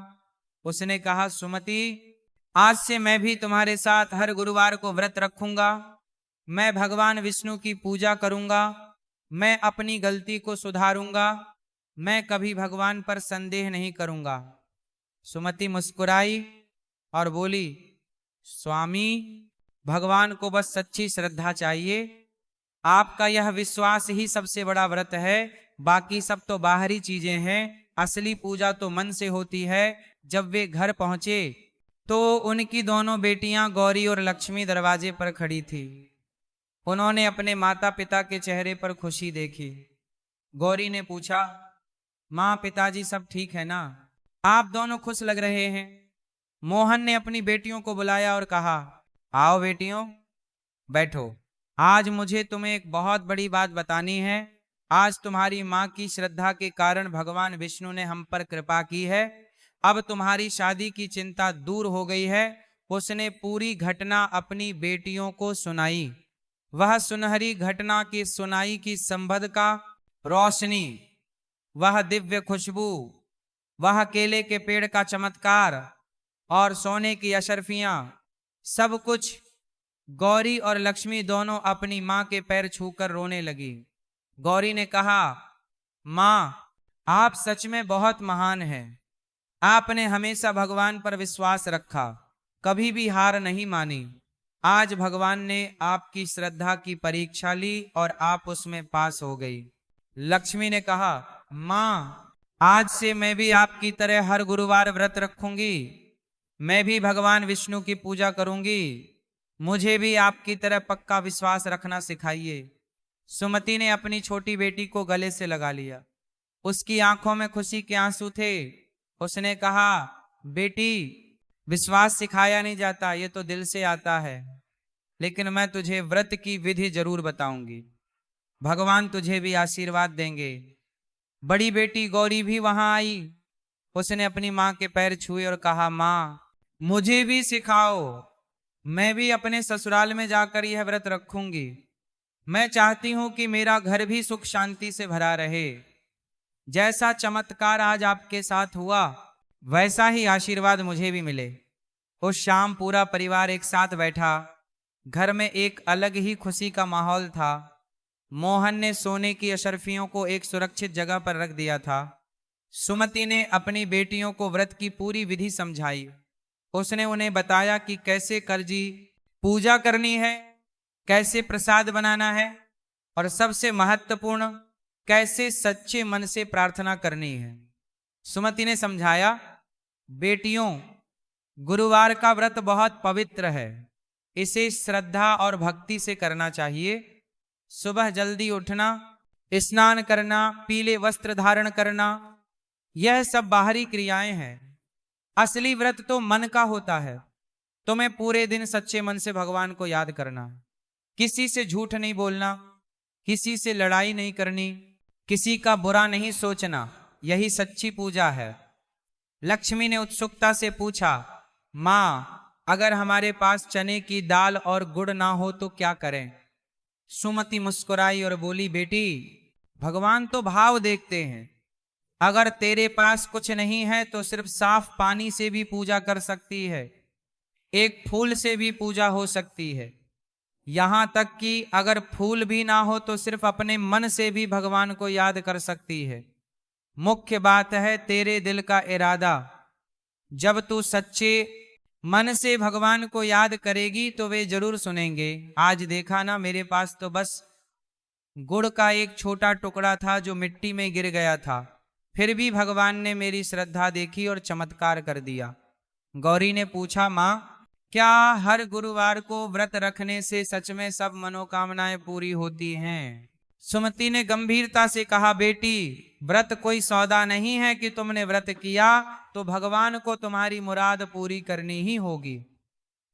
उसने कहा, सुमति, आज से मैं भी तुम्हारे साथ हर गुरुवार को व्रत रखूंगा। मैं भगवान विष्णु की पूजा करूंगा। मैं अपनी गलती को सुधारूंगा। मैं कभी भगवान पर संदेह नहीं करूंगा। सुमति मुस्कुराई और बोली, स्वामी, भगवान को बस सच्ची श्रद्धा चाहिए। आपका यह विश्वास ही सबसे बड़ा व्रत है। बाकी सब तो बाहरी चीजें हैं। असली पूजा तो मन से होती है। जब वे घर पहुंचे तो उनकी दोनों बेटियां गौरी और लक्ष्मी दरवाजे पर खड़ी थी। उन्होंने अपने माता पिता के चेहरे पर खुशी देखी। गौरी ने पूछा, माँ, पिताजी सब ठीक है ना? आप दोनों खुश लग रहे हैं। मोहन ने अपनी बेटियों को बुलाया और कहा, आओ बेटियों, बैठो। आज मुझे तुम्हें एक बहुत बड़ी बात बतानी है। आज तुम्हारी माँ की श्रद्धा के कारण भगवान विष्णु ने हम पर कृपा की है। अब तुम्हारी शादी की चिंता दूर हो गई है। उसने पूरी घटना अपनी बेटियों को सुनाई। वह सुनहरी घटना की सुनाई की संबंध का रोशनी, वह दिव्य खुशबू, वह केले के पेड़ का चमत्कार और सोने की अशर्फियां, सब कुछ गौरी और लक्ष्मी दोनों अपनी मां के पैर छूकर रोने लगी। गौरी ने कहा, मां, आप सच में बहुत महान हैं। आपने हमेशा भगवान पर विश्वास रखा, कभी भी हार नहीं मानी। आज भगवान ने आपकी श्रद्धा की परीक्षा ली और आप उसमें पास हो गई। लक्ष्मी ने कहा, मां, आज से मैं भी आपकी तरह हर गुरुवार व्रत रखूंगी। मैं भी भगवान विष्णु की पूजा करूंगी। मुझे भी आपकी तरह पक्का विश्वास रखना सिखाइए। सुमति ने अपनी छोटी बेटी को गले से लगा लिया। उसकी आंखों में खुशी के आंसू थे। उसने कहा, बेटी, विश्वास सिखाया नहीं जाता, ये तो दिल से आता है। लेकिन मैं तुझे व्रत की विधि जरूर बताऊंगी। भगवान तुझे भी आशीर्वाद देंगे। बड़ी बेटी गौरी भी वहां आई। उसने अपनी मां के पैर छुए और कहा, मां, मुझे भी सिखाओ। मैं भी अपने ससुराल में जाकर यह व्रत रखूंगी। मैं चाहती हूं कि मेरा घर भी सुख शांति से भरा रहे। जैसा चमत्कार आज आपके साथ हुआ, वैसा ही आशीर्वाद मुझे भी मिले। उस शाम पूरा परिवार एक साथ बैठा। घर में एक अलग ही खुशी का माहौल था। मोहन ने सोने की अशर्फियों को एक सुरक्षित जगह पर रख दिया था। सुमति ने अपनी बेटियों को व्रत की पूरी विधि समझाई। उसने उन्हें बताया कि कैसे करजी पूजा करनी है, कैसे प्रसाद बनाना है और सबसे महत्वपूर्ण, कैसे सच्चे मन से प्रार्थना करनी है। सुमति ने समझाया, बेटियों, गुरुवार का व्रत बहुत पवित्र है, इसे श्रद्धा और भक्ति से करना चाहिए। सुबह जल्दी उठना, स्नान करना, पीले वस्त्र धारण करना, यह सब बाहरी क्रियाएं हैं। असली व्रत तो मन का होता है। तुम्हें पूरे दिन सच्चे मन से भगवान को याद करना, किसी से झूठ नहीं बोलना, किसी से लड़ाई नहीं करनी, किसी का बुरा नहीं सोचना, यही सच्ची पूजा है। लक्ष्मी ने उत्सुकता से पूछा, माँ, अगर हमारे पास चने की दाल और गुड़ ना हो तो क्या करें? सुमति मुस्कुराई और बोली, बेटी, भगवान तो भाव देखते हैं। अगर तेरे पास कुछ नहीं है तो सिर्फ साफ पानी से भी पूजा कर सकती है, एक फूल से भी पूजा हो सकती है। यहां तक कि अगर फूल भी ना हो तो सिर्फ अपने मन से भी भगवान को याद कर सकती है। मुख्य बात है तेरे दिल का इरादा। जब तू सच्चे मन से भगवान को याद करेगी तो वे जरूर सुनेंगे। आज देखा ना, मेरे पास तो बस गुड़ का एक छोटा टुकड़ा था जो मिट्टी में गिर गया था, फिर भी भगवान ने मेरी श्रद्धा देखी और चमत्कार कर दिया। गौरी ने पूछा, माँ, क्या हर गुरुवार को व्रत रखने से सच में सब मनोकामनाएं पूरी होती हैं? सुमति ने गंभीरता से कहा, बेटी, व्रत कोई सौदा नहीं है कि तुमने व्रत किया तो भगवान को तुम्हारी मुराद पूरी करनी ही होगी।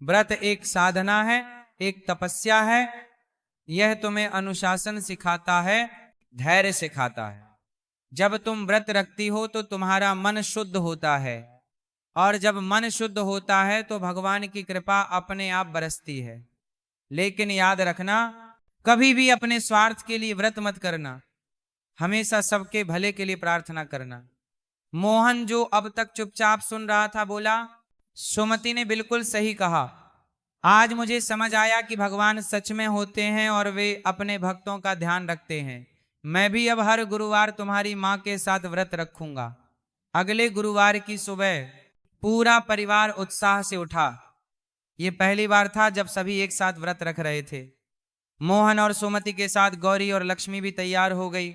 व्रत एक साधना है, एक तपस्या है। यह तुम्हें अनुशासन सिखाता है, धैर्य सिखाता है। जब तुम व्रत रखती हो तो तुम्हारा मन शुद्ध होता है, और जब मन शुद्ध होता है तो भगवान की कृपा अपने आप बरसती है। लेकिन याद रखना, कभी भी अपने स्वार्थ के लिए व्रत मत करना, हमेशा सबके भले के लिए प्रार्थना करना। मोहन, जो अब तक चुपचाप सुन रहा था, बोला, सुमति ने बिल्कुल सही कहा। आज मुझे समझ आया कि भगवान सच में होते हैं और वे अपने भक्तों का ध्यान रखते हैं। मैं भी अब हर गुरुवार तुम्हारी माँ के साथ व्रत रखूंगा। अगले गुरुवार की सुबह पूरा परिवार उत्साह से उठा। ये पहली बार था जब सभी एक साथ व्रत रख रहे थे। मोहन और सुमति के साथ गौरी और लक्ष्मी भी तैयार हो गई।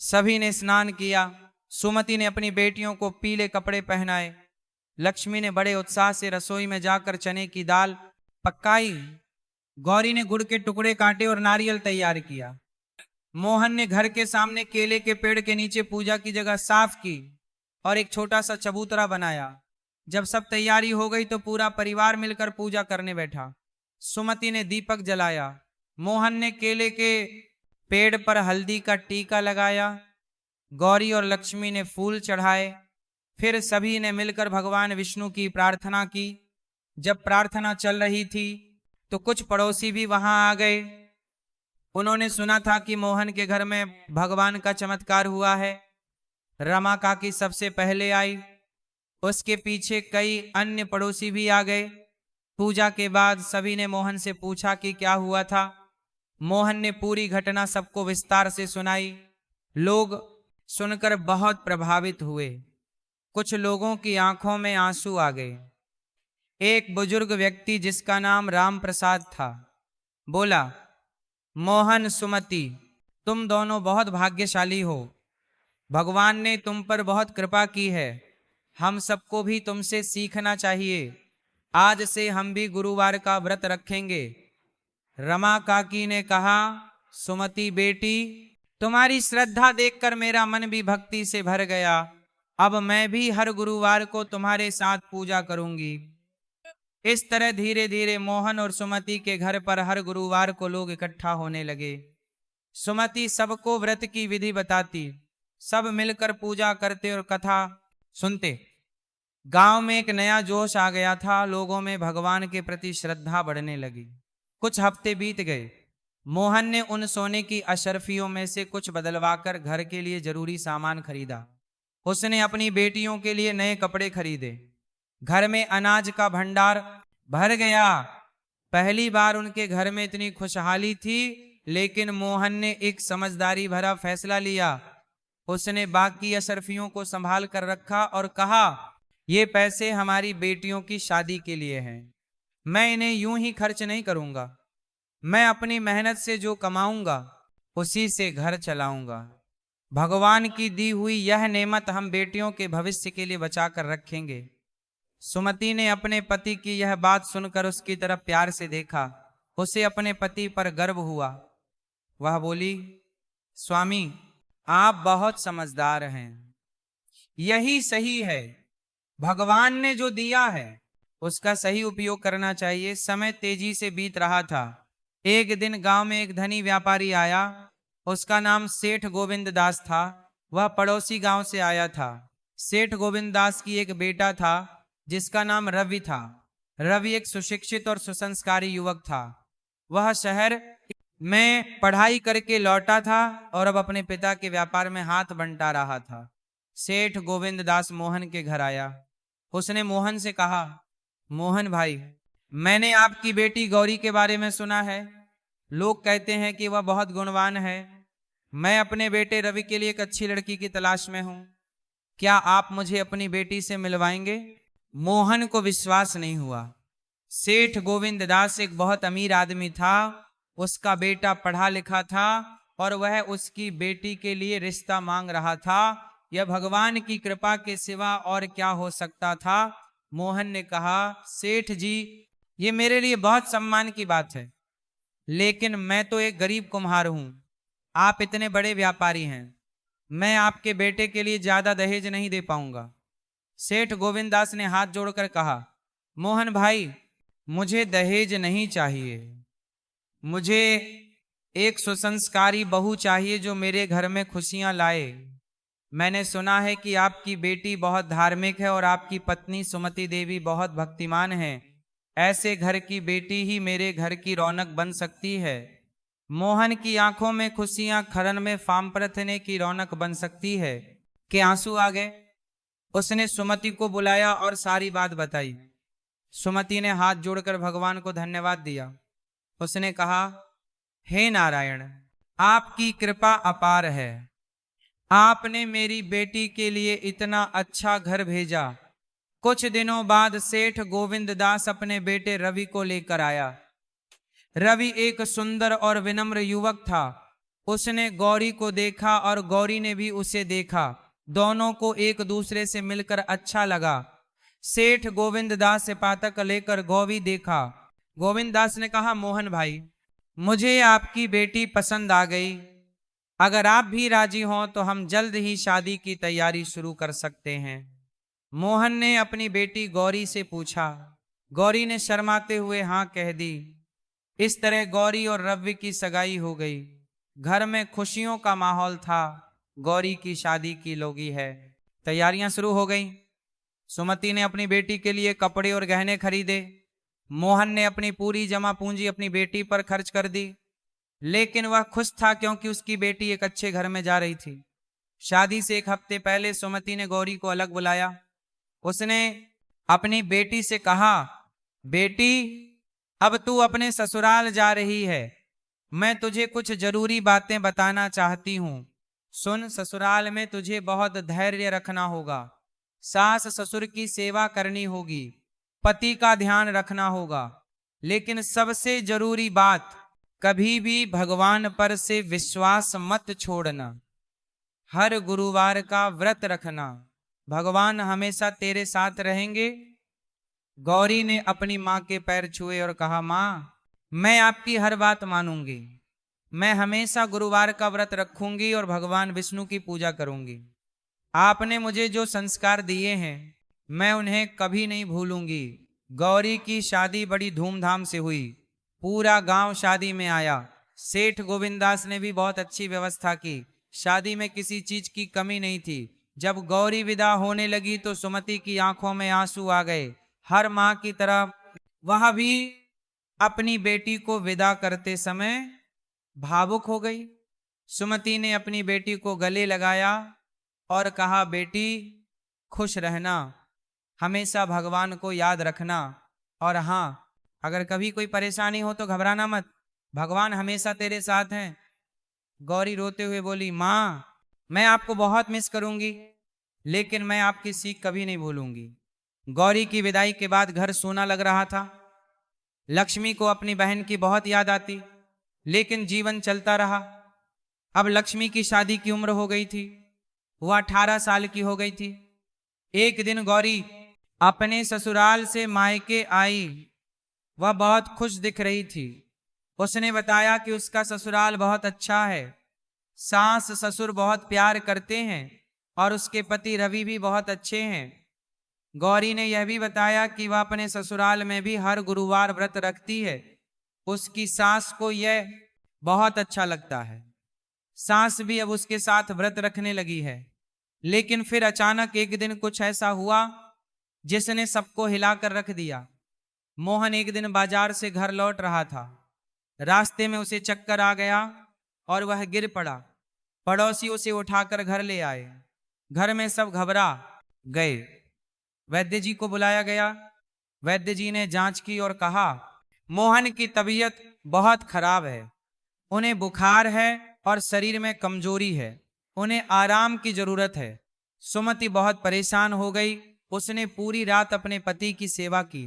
सभी ने स्नान किया। सुमति ने अपनी बेटियों को पीले कपड़े पहनाए। लक्ष्मी ने बड़े उत्साह से रसोई में जाकर चने की दाल पकाई। गौरी ने गुड़ के टुकड़े काटे और नारियल तैयार किया। मोहन ने घर के सामने केले के पेड़ के नीचे पूजा की जगह साफ की और एक छोटा सा चबूतरा बनाया। जब सब तैयारी हो गई तो पूरा परिवार मिलकर पूजा करने बैठा। सुमति ने दीपक जलाया। मोहन ने केले के पेड़ पर हल्दी का टीका लगाया। गौरी और लक्ष्मी ने फूल चढ़ाए। फिर सभी ने मिलकर भगवान विष्णु की प्रार्थना की। जब प्रार्थना चल रही थी तो कुछ पड़ोसी भी वहां आ गए। उन्होंने सुना था कि मोहन के घर में भगवान का चमत्कार हुआ है। रमा काकी सबसे पहले आई, उसके पीछे कई अन्य पड़ोसी भी आ गए। पूजा के बाद सभी ने मोहन से पूछा कि क्या हुआ था। मोहन ने पूरी घटना सबको विस्तार से सुनाई। लोग सुनकर बहुत प्रभावित हुए। कुछ लोगों की आंखों में आंसू आ गए। एक बुजुर्ग व्यक्ति जिसका नाम राम प्रसाद था बोला, मोहन, सुमति, तुम दोनों बहुत भाग्यशाली हो। भगवान ने तुम पर बहुत कृपा की है। हम सबको भी तुमसे सीखना चाहिए। आज से हम भी गुरुवार का व्रत रखेंगे। रमा काकी ने कहा, सुमति बेटी, तुम्हारी श्रद्धा देखकर मेरा मन भी भक्ति से भर गया। अब मैं भी हर गुरुवार को तुम्हारे साथ पूजा करूंगी। इस तरह धीरे धीरे मोहन और सुमति के घर पर हर गुरुवार को लोग इकट्ठा होने लगे। सुमति सबको व्रत की विधि बताती, सब मिलकर पूजा करते और कथा सुनते। गांव में एक नया जोश आ गया था। लोगों में भगवान के प्रति श्रद्धा बढ़ने लगी। कुछ हफ्ते बीत गए। मोहन ने उन सोने की अशर्फियों में से कुछ बदलवाकर घर के लिए जरूरी सामान खरीदा। उसने अपनी बेटियों के लिए नए कपड़े खरीदे। घर में अनाज का भंडार भर गया। पहली बार उनके घर में इतनी खुशहाली थी। लेकिन मोहन ने एक समझदारी भरा फैसला लिया। उसने बाकी अशर्फियों को संभाल कर रखा और कहा, ये पैसे हमारी बेटियों की शादी के लिए हैं। मैं इन्हें यूं ही खर्च नहीं करूंगा। मैं अपनी मेहनत से जो कमाऊंगा उसी से घर चलाऊंगा। भगवान की दी हुई यह नेमत हम बेटियों के भविष्य के लिए बचा कर रखेंगे। सुमति ने अपने पति की यह बात सुनकर उसकी तरफ प्यार से देखा। उसे अपने पति पर गर्व हुआ। वह बोली, स्वामी, आप बहुत समझदार हैं। यही सही है। भगवान ने जो दिया है उसका सही उपयोग करना चाहिए। समय तेजी से बीत रहा था। एक दिन गांव में एक धनी व्यापारी आया। उसका नाम सेठ गोविंद दास था। वह पड़ोसी गांव से आया था। सेठ गोविंद दास की एक बेटा था जिसका नाम रवि था। रवि एक सुशिक्षित और सुसंस्कारी युवक था। वह शहर में पढ़ाई करके लौटा था और अब अपने पिता के व्यापार में हाथ बंटा रहा था। सेठ गोविंद दास मोहन के घर आया। उसने मोहन से कहा, मोहन भाई, मैंने आपकी बेटी गौरी के बारे में सुना है। लोग कहते हैं कि वह बहुत गुणवान है। मैं अपने बेटे रवि के लिए एक अच्छी लड़की की तलाश में हूं। क्या आप मुझे अपनी बेटी से मिलवाएंगे? मोहन को विश्वास नहीं हुआ। सेठ गोविंद दास एक बहुत अमीर आदमी था। उसका बेटा पढ़ा लिखा था और वह उसकी बेटी के लिए रिश्ता मांग रहा था। यह भगवान की कृपा के सिवा और क्या हो सकता था। मोहन ने कहा, सेठ जी, ये मेरे लिए बहुत सम्मान की बात है, लेकिन मैं तो एक गरीब कुम्हार हूं। आप इतने बड़े व्यापारी हैं, मैं आपके बेटे के लिए ज्यादा दहेज नहीं दे पाऊंगा। सेठ गोविंद दास ने हाथ जोड़कर कहा, मोहन भाई, मुझे दहेज नहीं चाहिए। मुझे एक सुसंस्कारी बहू चाहिए जो मेरे घर में खुशियां लाए। मैंने सुना है कि आपकी बेटी बहुत धार्मिक है और आपकी पत्नी सुमति देवी बहुत भक्तिमान है। ऐसे घर की बेटी ही मेरे घर की रौनक बन सकती है। मोहन की आंखों में खुशियां खरन में फामप्रथने की रौनक बन सकती है। के आंसू आ गए। उसने सुमति को बुलाया और सारी बात बताई। सुमति ने हाथ जोड़कर भगवान को धन्यवाद दिया। उसने कहा, हे नारायण, आपकी कृपा अपार है। आपने मेरी बेटी के लिए इतना अच्छा घर भेजा। कुछ दिनों बाद सेठ गोविंद दास अपने बेटे रवि को लेकर आया। रवि एक सुंदर और विनम्र युवक था। उसने गौरी को देखा और गौरी ने भी उसे देखा। दोनों को एक दूसरे से मिलकर अच्छा लगा। सेठ गोविंद दास से पातक लेकर गौरी देखा। गोविंद दास ने कहा, मोहन भाई, मुझे आपकी बेटी पसंद आ गई। अगर आप भी राजी हों तो हम जल्द ही शादी की तैयारी शुरू कर सकते हैं। मोहन ने अपनी बेटी गौरी से पूछा। गौरी ने शर्माते हुए हाँ कह दी। इस तरह गौरी और रवि की सगाई हो गई। घर में खुशियों का माहौल था। गौरी की शादी की लोगी है। तैयारियां शुरू हो गई। सुमति ने अपनी बेटी के लिए कपड़े और गहने खरीदे। मोहन ने अपनी पूरी जमा पूंजी अपनी बेटी पर खर्च कर दी, लेकिन वह खुश था क्योंकि उसकी बेटी एक अच्छे घर में जा रही थी। शादी से एक हफ्ते पहले सुमति ने गौरी को अलग बुलाया। उसने अपनी बेटी से कहा, बेटी, अब तू अपने ससुराल जा रही है। मैं तुझे कुछ जरूरी बातें बताना चाहती हूं। सुन, ससुराल में तुझे बहुत धैर्य रखना होगा। सास ससुर की सेवा करनी होगी। पति का ध्यान रखना होगा। लेकिन सबसे जरूरी बात, कभी भी भगवान पर से विश्वास मत छोड़ना। हर गुरुवार का व्रत रखना। भगवान हमेशा तेरे साथ रहेंगे। गौरी ने अपनी मां के पैर छुए और कहा, मां, मैं आपकी हर बात मानूंगी। मैं हमेशा गुरुवार का व्रत रखूंगी और भगवान विष्णु की पूजा करूंगी। आपने मुझे जो संस्कार दिए हैं मैं उन्हें कभी नहीं भूलूंगी। गौरी की शादी बड़ी धूमधाम से हुई। पूरा गांव शादी में आया। सेठ गोविंदास ने भी बहुत अच्छी व्यवस्था की। शादी में किसी चीज की कमी नहीं थी। जब गौरी विदा होने लगी तो सुमति की आंखों में आंसू आ गए। हर मां की तरह वह भी अपनी बेटी को विदा करते समय भावुक हो गई। सुमति ने अपनी बेटी को गले लगाया और कहा, बेटी, खुश रहना, हमेशा भगवान को याद रखना, और हाँ, अगर कभी कोई परेशानी हो तो घबराना मत, भगवान हमेशा तेरे साथ हैं। गौरी रोते हुए बोली, माँ, मैं आपको बहुत मिस करूंगी, लेकिन मैं आपकी सीख कभी नहीं भूलूंगी। गौरी की विदाई के बाद घर सूना लग रहा था। लक्ष्मी को अपनी बहन की बहुत याद आती, लेकिन जीवन चलता रहा। अब लक्ष्मी की शादी की उम्र हो गई थी, वह 18 साल की हो गई थी। एक दिन गौरी अपने ससुराल से मायके आई। वह बहुत खुश दिख रही थी। उसने बताया कि उसका ससुराल बहुत अच्छा है, सास ससुर बहुत प्यार करते हैं और उसके पति रवि भी बहुत अच्छे हैं। गौरी ने यह भी बताया कि वह अपने ससुराल में भी हर गुरुवार व्रत रखती है। उसकी सास को यह बहुत अच्छा लगता है। सास भी अब उसके साथ व्रत रखने लगी है। लेकिन फिर अचानक एक दिन कुछ ऐसा हुआ जिसने सबको हिलाकर रख दिया। मोहन एक दिन बाजार से घर लौट रहा था। रास्ते में उसे चक्कर आ गया और वह गिर पड़ा। पड़ोसी उसे उठाकर घर ले आए। घर में सब घबरा गए। वैद्य जी को बुलाया गया। वैद्य जी ने जांच की और कहा, मोहन की तबीयत बहुत खराब है। उन्हें बुखार है और शरीर में कमजोरी है। उन्हें आराम की जरूरत है। सुमति बहुत परेशान हो गई। उसने पूरी रात अपने पति की सेवा की।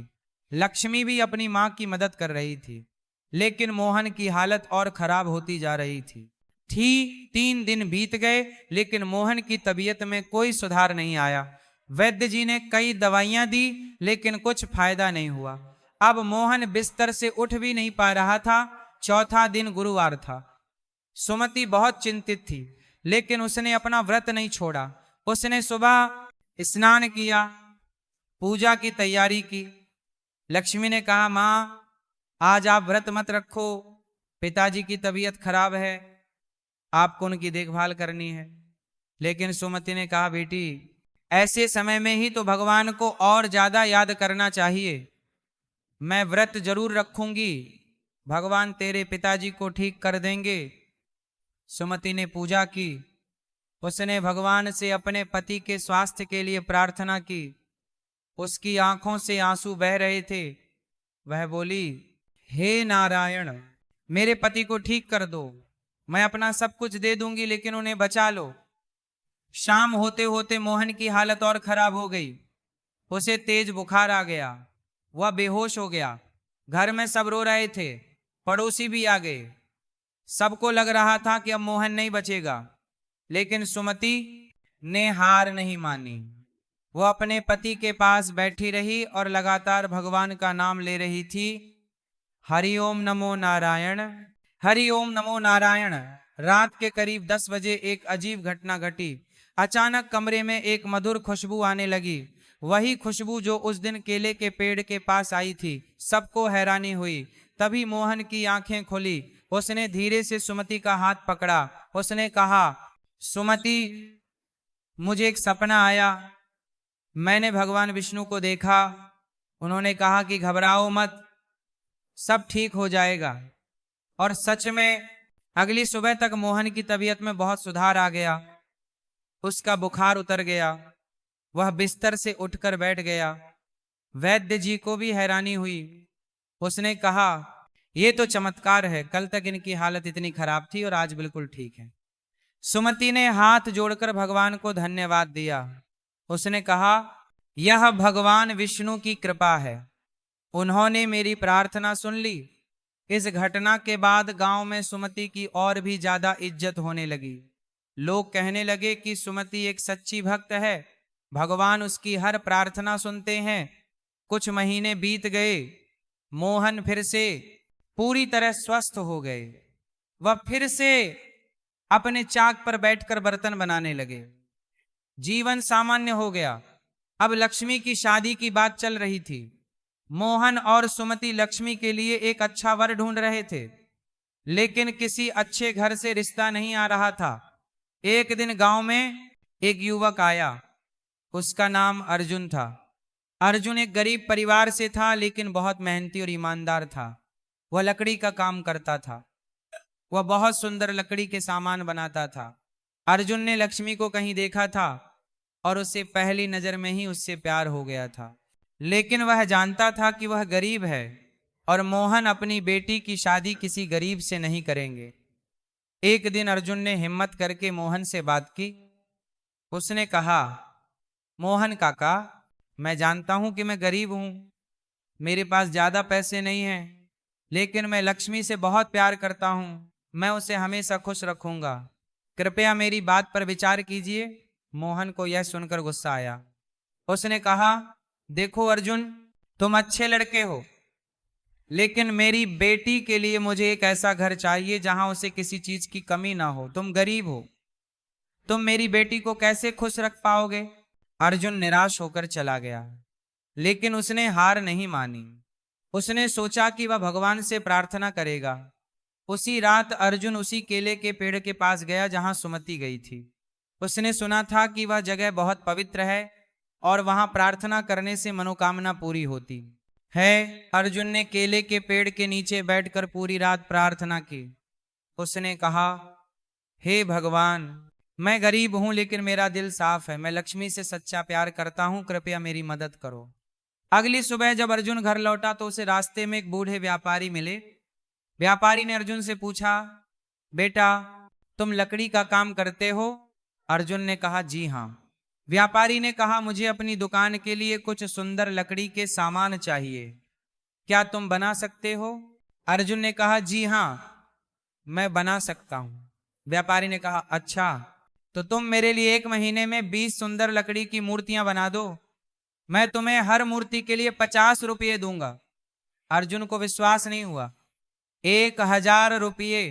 लक्ष्मी भी अपनी मां की मदद कर रही थी। लेकिन मोहन की हालत और खराब होती जा रही थी। 3 दिन बीत गए लेकिन मोहन की तबीयत में कोई सुधार नहीं आया। वैद्य जी ने कई दवाइयां दी लेकिन कुछ फायदा नहीं हुआ। अब मोहन बिस्तर से उठ भी नहीं पा रहा था। चौथा दिन गुरुवार था। सुमति बहुत चिंतित थी लेकिन उसने अपना व्रत नहीं छोड़ा। उसने सुबह स्नान किया, पूजा की तैयारी की। लक्ष्मी ने कहा, मां आज आप व्रत मत रखो, पिताजी की तबीयत खराब है, आपको उनकी देखभाल करनी है। लेकिन सुमति ने कहा, बेटी ऐसे समय में ही तो भगवान को और ज्यादा याद करना चाहिए। मैं व्रत जरूर रखूंगी, भगवान तेरे पिताजी को ठीक कर देंगे। सुमति ने पूजा की। उसने भगवान से अपने पति के स्वास्थ्य के लिए प्रार्थना की। उसकी आंखों से आंसू बह रहे थे। वह बोली, हे नारायण, मेरे पति को ठीक कर दो। मैं अपना सब कुछ दे दूंगी लेकिन उन्हें बचा लो। शाम होते होते मोहन की हालत और खराब हो गई। उसे तेज बुखार आ गया। वह बेहोश हो गया। घर में सब रो रहे थे। पड़ोसी भी आ गए। सबको लग रहा था कि अब मोहन नहीं बचेगा। लेकिन सुमति ने हार नहीं मानी। वह अपने पति के पास बैठी रही और लगातार भगवान का नाम ले रही थी। हरि ओम नमो नारायण, हरि ओम नमो नारायण। रात के करीब 10 बजे एक अजीब घटना घटी। अचानक कमरे में एक मधुर खुशबू आने लगी। वही खुशबू जो उस दिन केले के पेड़ के पास आई थी। सबको हैरानी हुई। तभी मोहन की आंखें खुली। उसने धीरे से सुमति का हाथ पकड़ा। उसने कहा, सुमति मुझे एक सपना आया। मैंने भगवान विष्णु को देखा। उन्होंने कहा कि घबराओ मत, सब ठीक हो जाएगा। और सच में अगली सुबह तक मोहन की तबीयत में बहुत सुधार आ गया। उसका बुखार उतर गया। वह बिस्तर से उठकर बैठ गया। वैद्य जी को भी हैरानी हुई। उसने कहा, यह तो चमत्कार है, कल तक इनकी हालत इतनी खराब थी और आज बिल्कुल ठीक है। सुमति ने हाथ जोड़कर भगवान को धन्यवाद दिया। उसने कहा, यह भगवान विष्णु की कृपा है, उन्होंने मेरी प्रार्थना सुन ली। इस घटना के बाद गांव में सुमति की और भी ज्यादा इज्जत होने लगी। लोग कहने लगे कि सुमति एक सच्ची भक्त है, भगवान उसकी हर प्रार्थना सुनते हैं। कुछ महीने बीत गए। मोहन फिर से पूरी तरह स्वस्थ हो गए। वह फिर से अपने चाक पर बैठकर बर्तन बनाने लगे। जीवन सामान्य हो गया। अब लक्ष्मी की शादी की बात चल रही थी। मोहन और सुमति लक्ष्मी के लिए एक अच्छा वर ढूंढ रहे थे, लेकिन किसी अच्छे घर से रिश्ता नहीं आ रहा था। एक दिन गांव में एक युवक आया। उसका नाम अर्जुन था। अर्जुन एक गरीब परिवार से था लेकिन बहुत मेहनती और ईमानदार था। वह लकड़ी का काम करता था। वह बहुत सुंदर लकड़ी के सामान बनाता था। अर्जुन ने लक्ष्मी को कहीं देखा था और उसे पहली नजर में ही उससे प्यार हो गया था। लेकिन वह जानता था कि वह गरीब है और मोहन अपनी बेटी की शादी किसी गरीब से नहीं करेंगे। एक दिन अर्जुन ने हिम्मत करके मोहन से बात की। उसने कहा, मोहन काका, मैं जानता हूं कि मैं गरीब हूं, मेरे पास ज्यादा पैसे नहीं हैं, लेकिन मैं लक्ष्मी से बहुत प्यार करता हूं। मैं उसे हमेशा खुश रखूंगा। कृपया मेरी बात पर विचार कीजिए। मोहन को यह सुनकर गुस्सा आया। उसने कहा, देखो अर्जुन, तुम अच्छे लड़के हो, लेकिन मेरी बेटी के लिए मुझे एक ऐसा घर चाहिए जहां उसे किसी चीज की कमी ना हो। तुम गरीब हो, तुम मेरी बेटी को कैसे खुश रख पाओगे? अर्जुन निराश होकर चला गया, लेकिन उसने हार नहीं मानी। उसने सोचा कि वह भगवान से प्रार्थना करेगा। उसी रात अर्जुन उसी केले के पेड़ के पास गया जहां सुमति गई थी। उसने सुना था कि वह जगह बहुत पवित्र है और वहां प्रार्थना करने से मनोकामना पूरी होती है। अर्जुन ने केले के पेड़ के नीचे बैठकर पूरी रात प्रार्थना की। उसने कहा, हे भगवान, मैं गरीब हूं लेकिन मेरा दिल साफ है। मैं लक्ष्मी से सच्चा प्यार करता हूं, कृपया मेरी मदद करो। अगली सुबह जब अर्जुन घर लौटा तो उसे रास्ते में एक बूढ़े व्यापारी मिले। व्यापारी ने अर्जुन से पूछा, बेटा, तुम लकड़ी का काम करते हो? अर्जुन ने कहा, जी हाँ। व्यापारी ने कहा, मुझे अपनी दुकान के लिए कुछ सुंदर लकड़ी के सामान चाहिए, क्या तुम बना सकते हो? अर्जुन ने कहा, जी हाँ, मैं बना सकता हूं। व्यापारी ने कहा, अच्छा, तो तुम मेरे लिए 1 महीने में 20 सुंदर लकड़ी की मूर्तियां बना दो। मैं तुम्हें हर मूर्ति के लिए 50 रुपये दूंगा। अर्जुन को विश्वास नहीं हुआ। 1000 रुपये,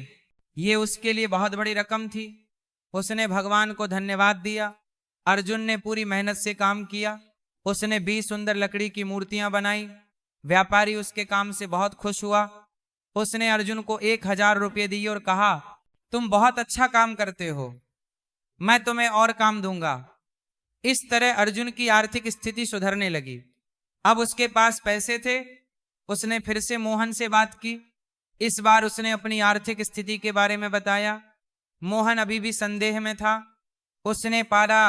ये उसके लिए बहुत बड़ी रकम थी। उसने भगवान को धन्यवाद दिया। अर्जुन ने पूरी मेहनत से काम किया। उसने 20 सुंदर लकड़ी की मूर्तियां बनाई। व्यापारी उसके काम से बहुत खुश हुआ। उसने अर्जुन को 1000 रुपये दिए और कहा, तुम बहुत अच्छा काम करते हो, मैं तुम्हें और काम दूंगा। इस तरह अर्जुन की आर्थिक स्थिति सुधरने लगी। अब उसके पास पैसे थे। उसने फिर से मोहन से बात की। इस बार उसने अपनी आर्थिक स्थिति के बारे में बताया। मोहन अभी भी संदेह में था। उसने पारा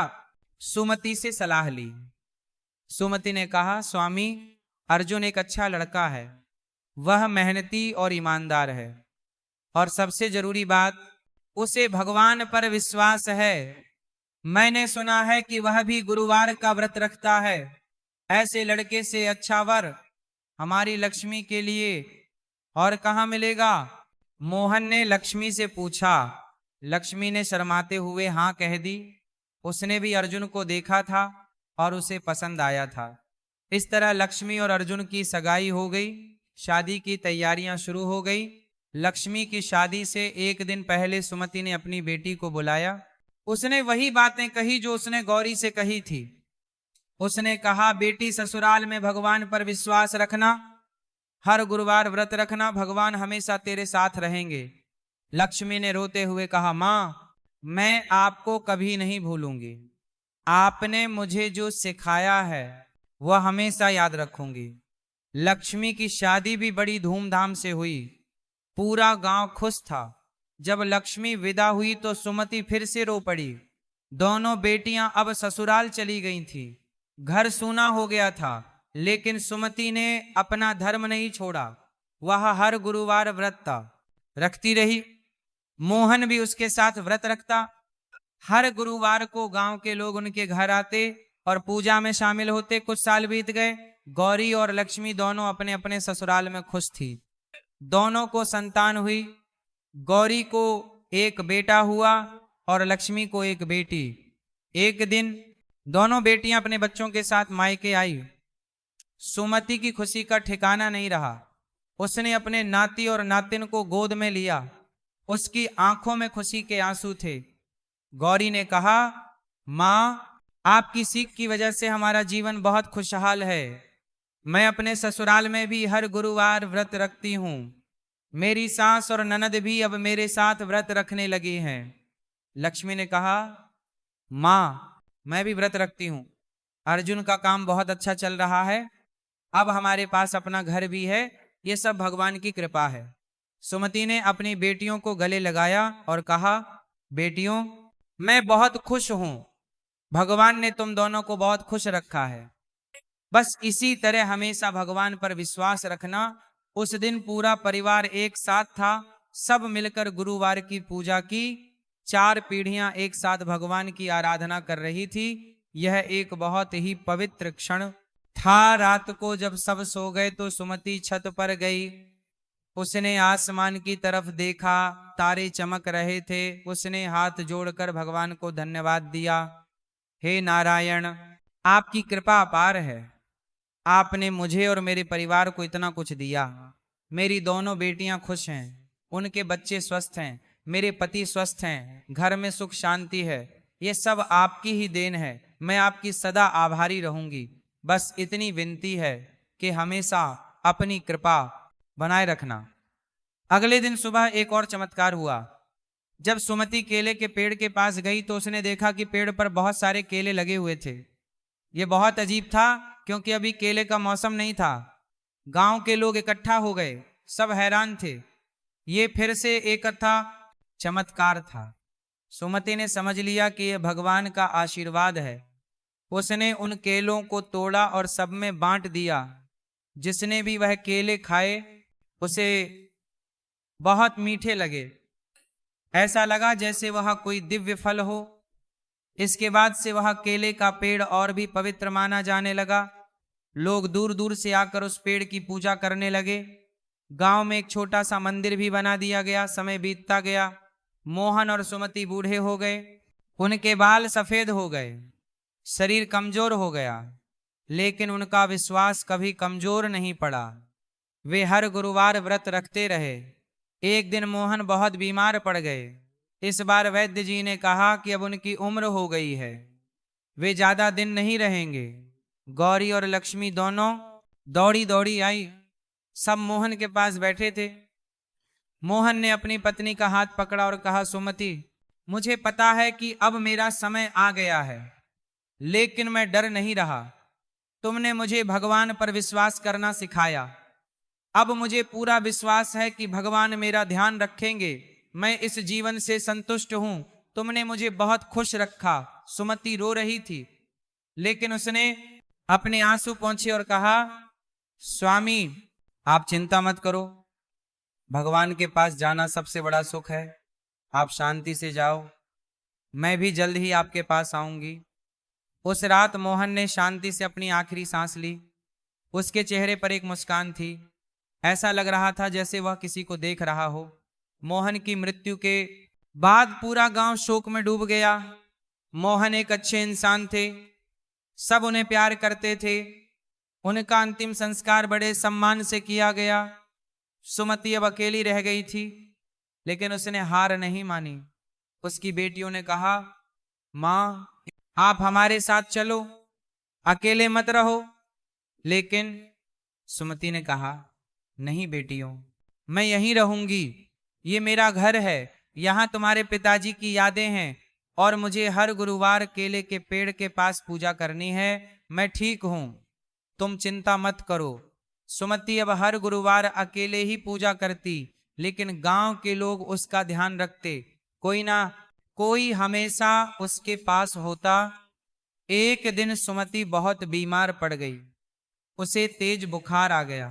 सुमति से सलाह ली। सुमति ने कहा, स्वामी, अर्जुन एक अच्छा लड़का है, वह मेहनती और ईमानदार है, और सबसे जरूरी बात, उसे भगवान पर विश्वास है। मैंने सुना है कि वह भी गुरुवार का व्रत रखता है। ऐसे लड़के से अच्छा वर हमारी लक्ष्मी के लिए और कहाँ मिलेगा? मोहन ने लक्ष्मी से पूछा। लक्ष्मी ने शर्माते हुए हाँ कह दी। उसने भी अर्जुन को देखा था और उसे पसंद आया था। इस तरह लक्ष्मी और अर्जुन की सगाई हो गई। शादी की तैयारियां शुरू हो गई। लक्ष्मी की शादी से 1 दिन पहले सुमति ने अपनी बेटी को बुलाया। उसने वही बातें कही जो उसने गौरी से कही थी। उसने कहा, बेटी, ससुराल में भगवान पर विश्वास रखना, हर गुरुवार व्रत रखना, भगवान हमेशा तेरे साथ रहेंगे। लक्ष्मी ने रोते हुए कहा, माँ, मैं आपको कभी नहीं भूलूंगी। आपने मुझे जो सिखाया है वह हमेशा याद रखूंगी। लक्ष्मी की शादी भी बड़ी धूमधाम से हुई। पूरा गांव खुश था। जब लक्ष्मी विदा हुई तो सुमति फिर से रो पड़ी। दोनों बेटियां अब ससुराल चली गई थी। घर सूना हो गया था, लेकिन सुमति ने अपना धर्म नहीं छोड़ा। वह हर गुरुवार व्रत रखती रही। मोहन भी उसके साथ व्रत रखता। हर गुरुवार को गांव के लोग उनके घर आते और पूजा में शामिल होते। कुछ साल बीत गए। गौरी और लक्ष्मी दोनों अपने अपने ससुराल में खुश थी। दोनों को संतान हुई। गौरी को एक बेटा हुआ और लक्ष्मी को एक बेटी। एक दिन दोनों बेटियां अपने बच्चों के साथ मायके आई। सुमति की खुशी का ठिकाना नहीं रहा। उसने अपने नाती और नातिन को गोद में लिया। उसकी आंखों में खुशी के आंसू थे। गौरी ने कहा, माँ, आपकी सीख की वजह से हमारा जीवन बहुत खुशहाल है। मैं अपने ससुराल में भी हर गुरुवार व्रत रखती हूँ। मेरी सास और ननद भी अब मेरे साथ व्रत रखने लगी हैं। लक्ष्मी ने कहा, माँ, मैं भी व्रत रखती हूँ। अर्जुन का काम बहुत अच्छा चल रहा है। अब हमारे पास अपना घर भी है। ये सब भगवान की कृपा है। सुमति ने अपनी बेटियों को गले लगाया और कहा, बेटियों, मैं बहुत खुश हूं। भगवान ने तुम दोनों को बहुत खुश रखा है। बस इसी तरह हमेशा भगवान पर विश्वास रखना। उस दिन पूरा परिवार एक साथ था। सब मिलकर गुरुवार की पूजा की। 4 पीढ़ियां एक साथ भगवान की आराधना कर रही थी। यह एक बहुत ही पवित्र क्षण था। रात को जब सब सो गए तो सुमति छत पर गई। उसने आसमान की तरफ देखा, तारे चमक रहे थे। उसने हाथ जोड़कर भगवान को धन्यवाद दिया। हे नारायण, आपकी कृपा अपार है। आपने मुझे और मेरे परिवार को इतना कुछ दिया। मेरी दोनों बेटियां खुश हैं, उनके बच्चे स्वस्थ हैं, मेरे पति स्वस्थ हैं, घर में सुख शांति है। ये सब आपकी ही देन है। मैं आपकी सदा आभारी रहूंगी। बस इतनी विनती है कि हमेशा अपनी कृपा बनाए रखना। अगले दिन सुबह एक और चमत्कार हुआ। जब सुमति केले के पेड़ के पास गई तो उसने देखा कि पेड़ पर बहुत सारे केले लगे हुए थे। ये बहुत अजीब था, क्योंकि अभी केले का मौसम नहीं था। गांव के लोग इकट्ठा हो गए, सब हैरान थे। ये फिर से एक था चमत्कार था। सुमति ने समझ लिया कि यह भगवान का आशीर्वाद है। उसने उन केलों को तोड़ा और सब में बांट दिया। जिसने भी वह केले खाए उसे बहुत मीठे लगे। ऐसा लगा जैसे वह कोई दिव्य फल हो। इसके बाद से वह केले का पेड़ और भी पवित्र माना जाने लगा। लोग दूर दूर से आकर उस पेड़ की पूजा करने लगे। गांव में एक छोटा सा मंदिर भी बना दिया गया। समय बीतता गया। मोहन और सुमति बूढ़े हो गए। उनके बाल सफेद हो गए, शरीर कमजोर हो गया, लेकिन उनका विश्वास कभी कमजोर नहीं पड़ा। वे हर गुरुवार व्रत रखते रहे। एक दिन मोहन बहुत बीमार पड़ गए। इस बार वैद्य जी ने कहा कि अब उनकी उम्र हो गई है, वे ज्यादा दिन नहीं रहेंगे। गौरी और लक्ष्मी दोनों दौड़ी दौड़ी आई। सब मोहन के पास बैठे थे। मोहन ने अपनी पत्नी का हाथ पकड़ा और कहा, सुमति, मुझे पता है कि अब मेरा समय आ गया है, लेकिन मैं डर नहीं रहा। तुमने मुझे भगवान पर विश्वास करना सिखाया। अब मुझे पूरा विश्वास है कि भगवान मेरा ध्यान रखेंगे। मैं इस जीवन से संतुष्ट हूं। तुमने मुझे बहुत खुश रखा। सुमति रो रही थी, लेकिन उसने अपने आंसू पोंछे और कहा, स्वामी, आप चिंता मत करो। भगवान के पास जाना सबसे बड़ा सुख है। आप शांति से जाओ, मैं भी जल्द ही आपके पास आऊंगी। उस रात मोहन ने शांति से अपनी आखिरी सांस ली। उसके चेहरे पर एक मुस्कान थी। ऐसा लग रहा था जैसे वह किसी को देख रहा हो। मोहन की मृत्यु के बाद पूरा गांव शोक में डूब गया। मोहन एक अच्छे इंसान थे, सब उन्हें प्यार करते थे। उनका अंतिम संस्कार बड़े सम्मान से किया गया। सुमति अब अकेली रह गई थी, लेकिन उसने हार नहीं मानी। उसकी बेटियों ने कहा, माँ, आप हमारे साथ चलो, अकेले मत रहो। लेकिन सुमति ने कहा, नहीं बेटियों, मैं यहीं रहूंगी। ये मेरा घर है, यहाँ तुम्हारे पिताजी की यादें हैं और मुझे हर गुरुवार केले के पेड़ के पास पूजा करनी है। मैं ठीक हूं, तुम चिंता मत करो। सुमति अब हर गुरुवार अकेले ही पूजा करती, लेकिन गांव के लोग उसका ध्यान रखते। कोई ना कोई हमेशा उसके पास होता। एक दिन सुमति बहुत बीमार पड़ गई। उसे तेज बुखार आ गया।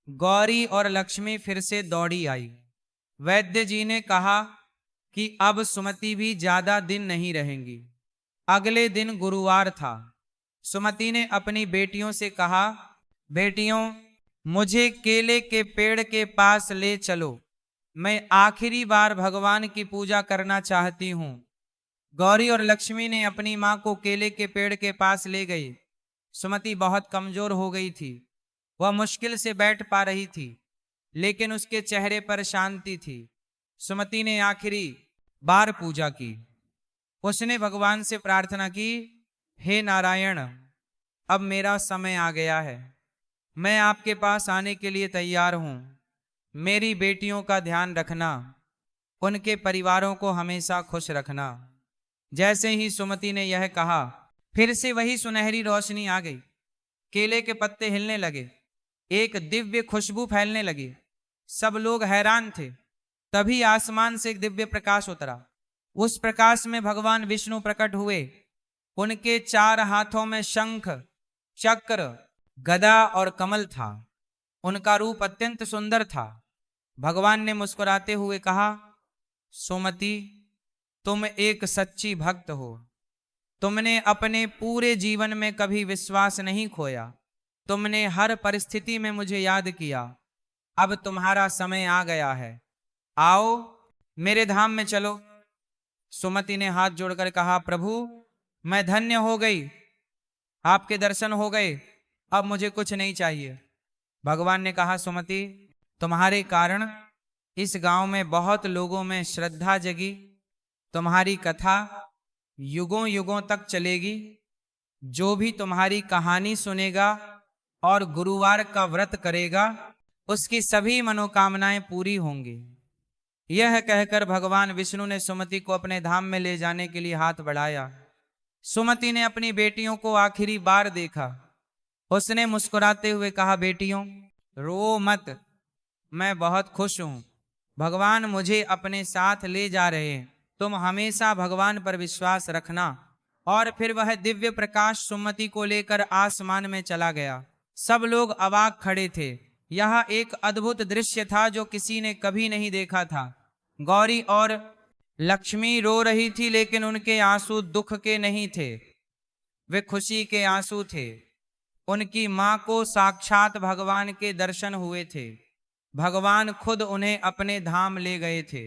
गौरी और लक्ष्मी फिर से दौड़ी आई। वैद्य जी ने कहा कि अब सुमति भी ज्यादा दिन नहीं रहेंगी। अगले दिन गुरुवार था। सुमति ने अपनी बेटियों से कहा, बेटियों, मुझे केले के पेड़ के पास ले चलो। मैं आखिरी बार भगवान की पूजा करना चाहती हूँ। गौरी और लक्ष्मी ने अपनी माँ को केले के पेड़ के पास ले गई। सुमति बहुत कमजोर हो गई थी। वह मुश्किल से बैठ पा रही थी, लेकिन उसके चेहरे पर शांति थी। सुमति ने आखिरी बार पूजा की। उसने भगवान से प्रार्थना की, हे नारायण, अब मेरा समय आ गया है। मैं आपके पास आने के लिए तैयार हूं। मेरी बेटियों का ध्यान रखना, उनके परिवारों को हमेशा खुश रखना। जैसे ही सुमति ने यह कहा, फिर से वही सुनहरी रोशनी आ गई। केले के पत्ते हिलने लगे, एक दिव्य खुशबू फैलने लगी। सब लोग हैरान थे। तभी आसमान से एक दिव्य प्रकाश उतरा। उस प्रकाश में भगवान विष्णु प्रकट हुए। उनके 4 हाथों में शंख, चक्र, गदा और कमल था। उनका रूप अत्यंत सुंदर था। भगवान ने मुस्कुराते हुए कहा, सुमति, तुम एक सच्ची भक्त हो। तुमने अपने पूरे जीवन में कभी विश्वास नहीं खोया। तुमने हर परिस्थिति में मुझे याद किया। अब तुम्हारा समय आ गया है, आओ मेरे धाम में चलो। सुमति ने हाथ जोड़कर कहा, प्रभु मैं धन्य हो गई, आपके दर्शन हो गए, अब मुझे कुछ नहीं चाहिए। भगवान ने कहा, सुमति तुम्हारे कारण इस गांव में बहुत लोगों में श्रद्धा जगी, तुम्हारी कथा युगों युगों तक चलेगी। जो भी तुम्हारी कहानी सुनेगा और गुरुवार का व्रत करेगा उसकी सभी मनोकामनाएं पूरी होंगी। यह कहकर भगवान विष्णु ने सुमति को अपने धाम में ले जाने के लिए हाथ बढ़ाया। सुमति ने अपनी बेटियों को आखिरी बार देखा। उसने मुस्कुराते हुए कहा, बेटियों रो मत, मैं बहुत खुश हूं, भगवान मुझे अपने साथ ले जा रहे हैं। तुम हमेशा भगवान पर विश्वास रखना। और फिर वह दिव्य प्रकाश सुमति को लेकर आसमान में चला गया। सब लोग अवाक खड़े थे। यह एक अद्भुत दृश्य था जो किसी ने कभी नहीं देखा था। गौरी और लक्ष्मी रो रही थी, लेकिन उनके आंसू दुख के नहीं थे, वे खुशी के आंसू थे। उनकी मां को साक्षात भगवान के दर्शन हुए थे। भगवान खुद उन्हें अपने धाम ले गए थे।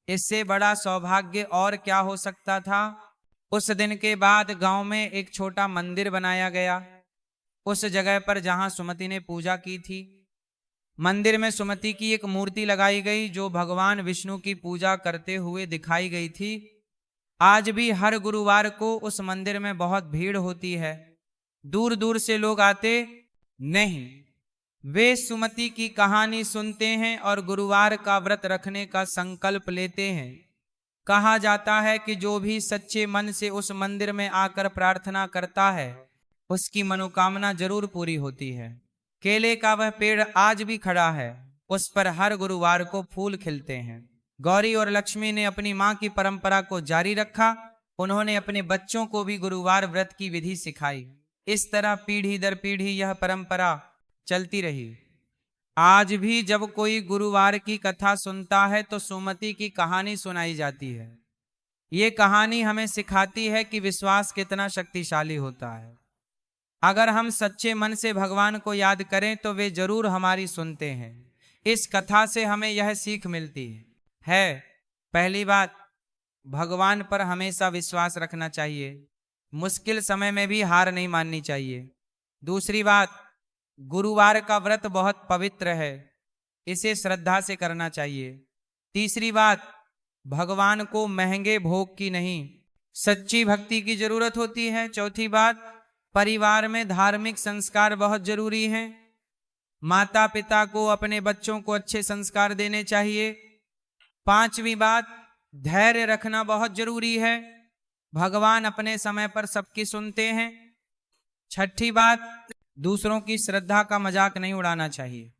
इससे बड़ा सौभाग्य और क्या हो सकता था। उस दिन के बाद गांव में एक छोटा मंदिर बनाया गया, उस जगह पर जहां सुमति ने पूजा की थी। मंदिर में सुमति की एक मूर्ति लगाई गई जो भगवान विष्णु की पूजा करते हुए दिखाई गई थी। आज भी हर गुरुवार को उस मंदिर में बहुत भीड़ होती है। दूर दूर से लोग आते नहीं, वे सुमति की कहानी सुनते हैं और गुरुवार का व्रत रखने का संकल्प लेते हैं। कहा जाता है कि जो भी सच्चे मन से उस मंदिर में आकर प्रार्थना करता है उसकी मनोकामना जरूर पूरी होती है। केले का वह पेड़ आज भी खड़ा है, उस पर हर गुरुवार को फूल खिलते हैं। गौरी और लक्ष्मी ने अपनी मां की परंपरा को जारी रखा। उन्होंने अपने बच्चों को भी गुरुवार व्रत की विधि सिखाई। इस तरह पीढ़ी दर पीढ़ी यह परंपरा चलती रही। आज भी जब कोई गुरुवार की कथा सुनता है तो सुमति की कहानी सुनाई जाती है। ये कहानी हमें सिखाती है कि विश्वास कितना शक्तिशाली होता है। अगर हम सच्चे मन से भगवान को याद करें तो वे जरूर हमारी सुनते हैं। इस कथा से हमें यह सीख मिलती है, पहली बात, भगवान पर हमेशा विश्वास रखना चाहिए, मुश्किल समय में भी हार नहीं माननी चाहिए। दूसरी बात, गुरुवार का व्रत बहुत पवित्र है, इसे श्रद्धा से करना चाहिए। तीसरी बात, भगवान को महंगे भोग की नहीं, सच्ची भक्ति की जरूरत होती है। चौथी बात, परिवार में धार्मिक संस्कार बहुत जरूरी हैं। माता पिता को अपने बच्चों को अच्छे संस्कार देने चाहिए। पांचवी बात, धैर्य रखना बहुत जरूरी है, भगवान अपने समय पर सबकी सुनते हैं। छठी बात, दूसरों की श्रद्धा का मजाक नहीं उड़ाना चाहिए,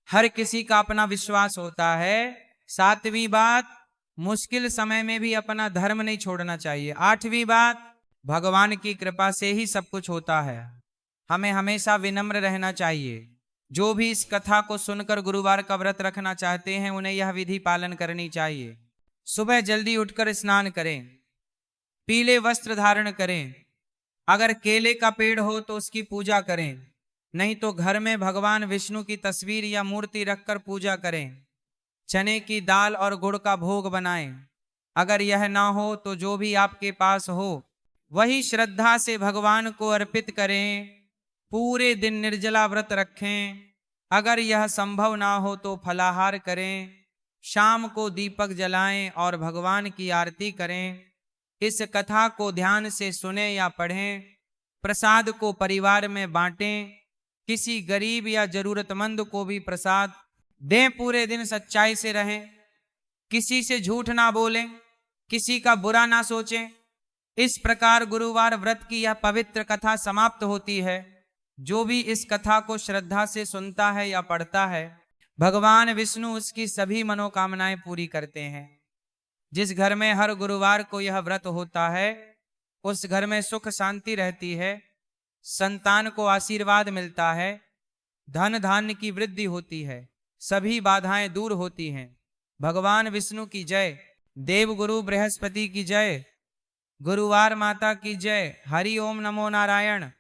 हर किसी का अपना विश्वास होता है। सातवीं बात, मुश्किल समय में भी अपना धर्म नहीं छोड़ना चाहिए। आठवीं बात, भगवान की कृपा से ही सब कुछ होता है, हमें हमेशा विनम्र रहना चाहिए। जो भी इस कथा को सुनकर गुरुवार का व्रत रखना चाहते हैं उन्हें यह विधि पालन करनी चाहिए। सुबह जल्दी उठकर स्नान करें, पीले वस्त्र धारण करें, अगर केले का पेड़ हो तो उसकी पूजा करें, नहीं तो घर में भगवान विष्णु की तस्वीर या मूर्ति रखकर पूजा करें। चने की दाल और गुड़ का भोग बनाएं। अगर यह ना हो तो जो भी आपके पास हो वही श्रद्धा से भगवान को अर्पित करें। पूरे दिन निर्जला व्रत रखें। अगर यह संभव ना हो तो फलाहार करें। शाम को दीपक जलाएं और भगवान की आरती करें। इस कथा को ध्यान से सुने या पढ़ें। प्रसाद को परिवार में बांटें। किसी गरीब या जरूरतमंद को भी प्रसाद दें। पूरे दिन सच्चाई से रहें, किसी से झूठ ना बोलें, किसी का बुरा ना सोचें। इस प्रकार गुरुवार व्रत की यह पवित्र कथा समाप्त होती है। जो भी इस कथा को श्रद्धा से सुनता है या पढ़ता है, भगवान विष्णु उसकी सभी मनोकामनाएं पूरी करते हैं। जिस घर में हर गुरुवार को यह व्रत होता है उस घर में सुख शांति रहती है, संतान को आशीर्वाद मिलता है, धन धान्य की वृद्धि होती है, सभी बाधाएं दूर होती हैं। भगवान विष्णु की जय, देव गुरु बृहस्पति की जय, गुरुवार माता की जय। हरि ओम नमो नारायण।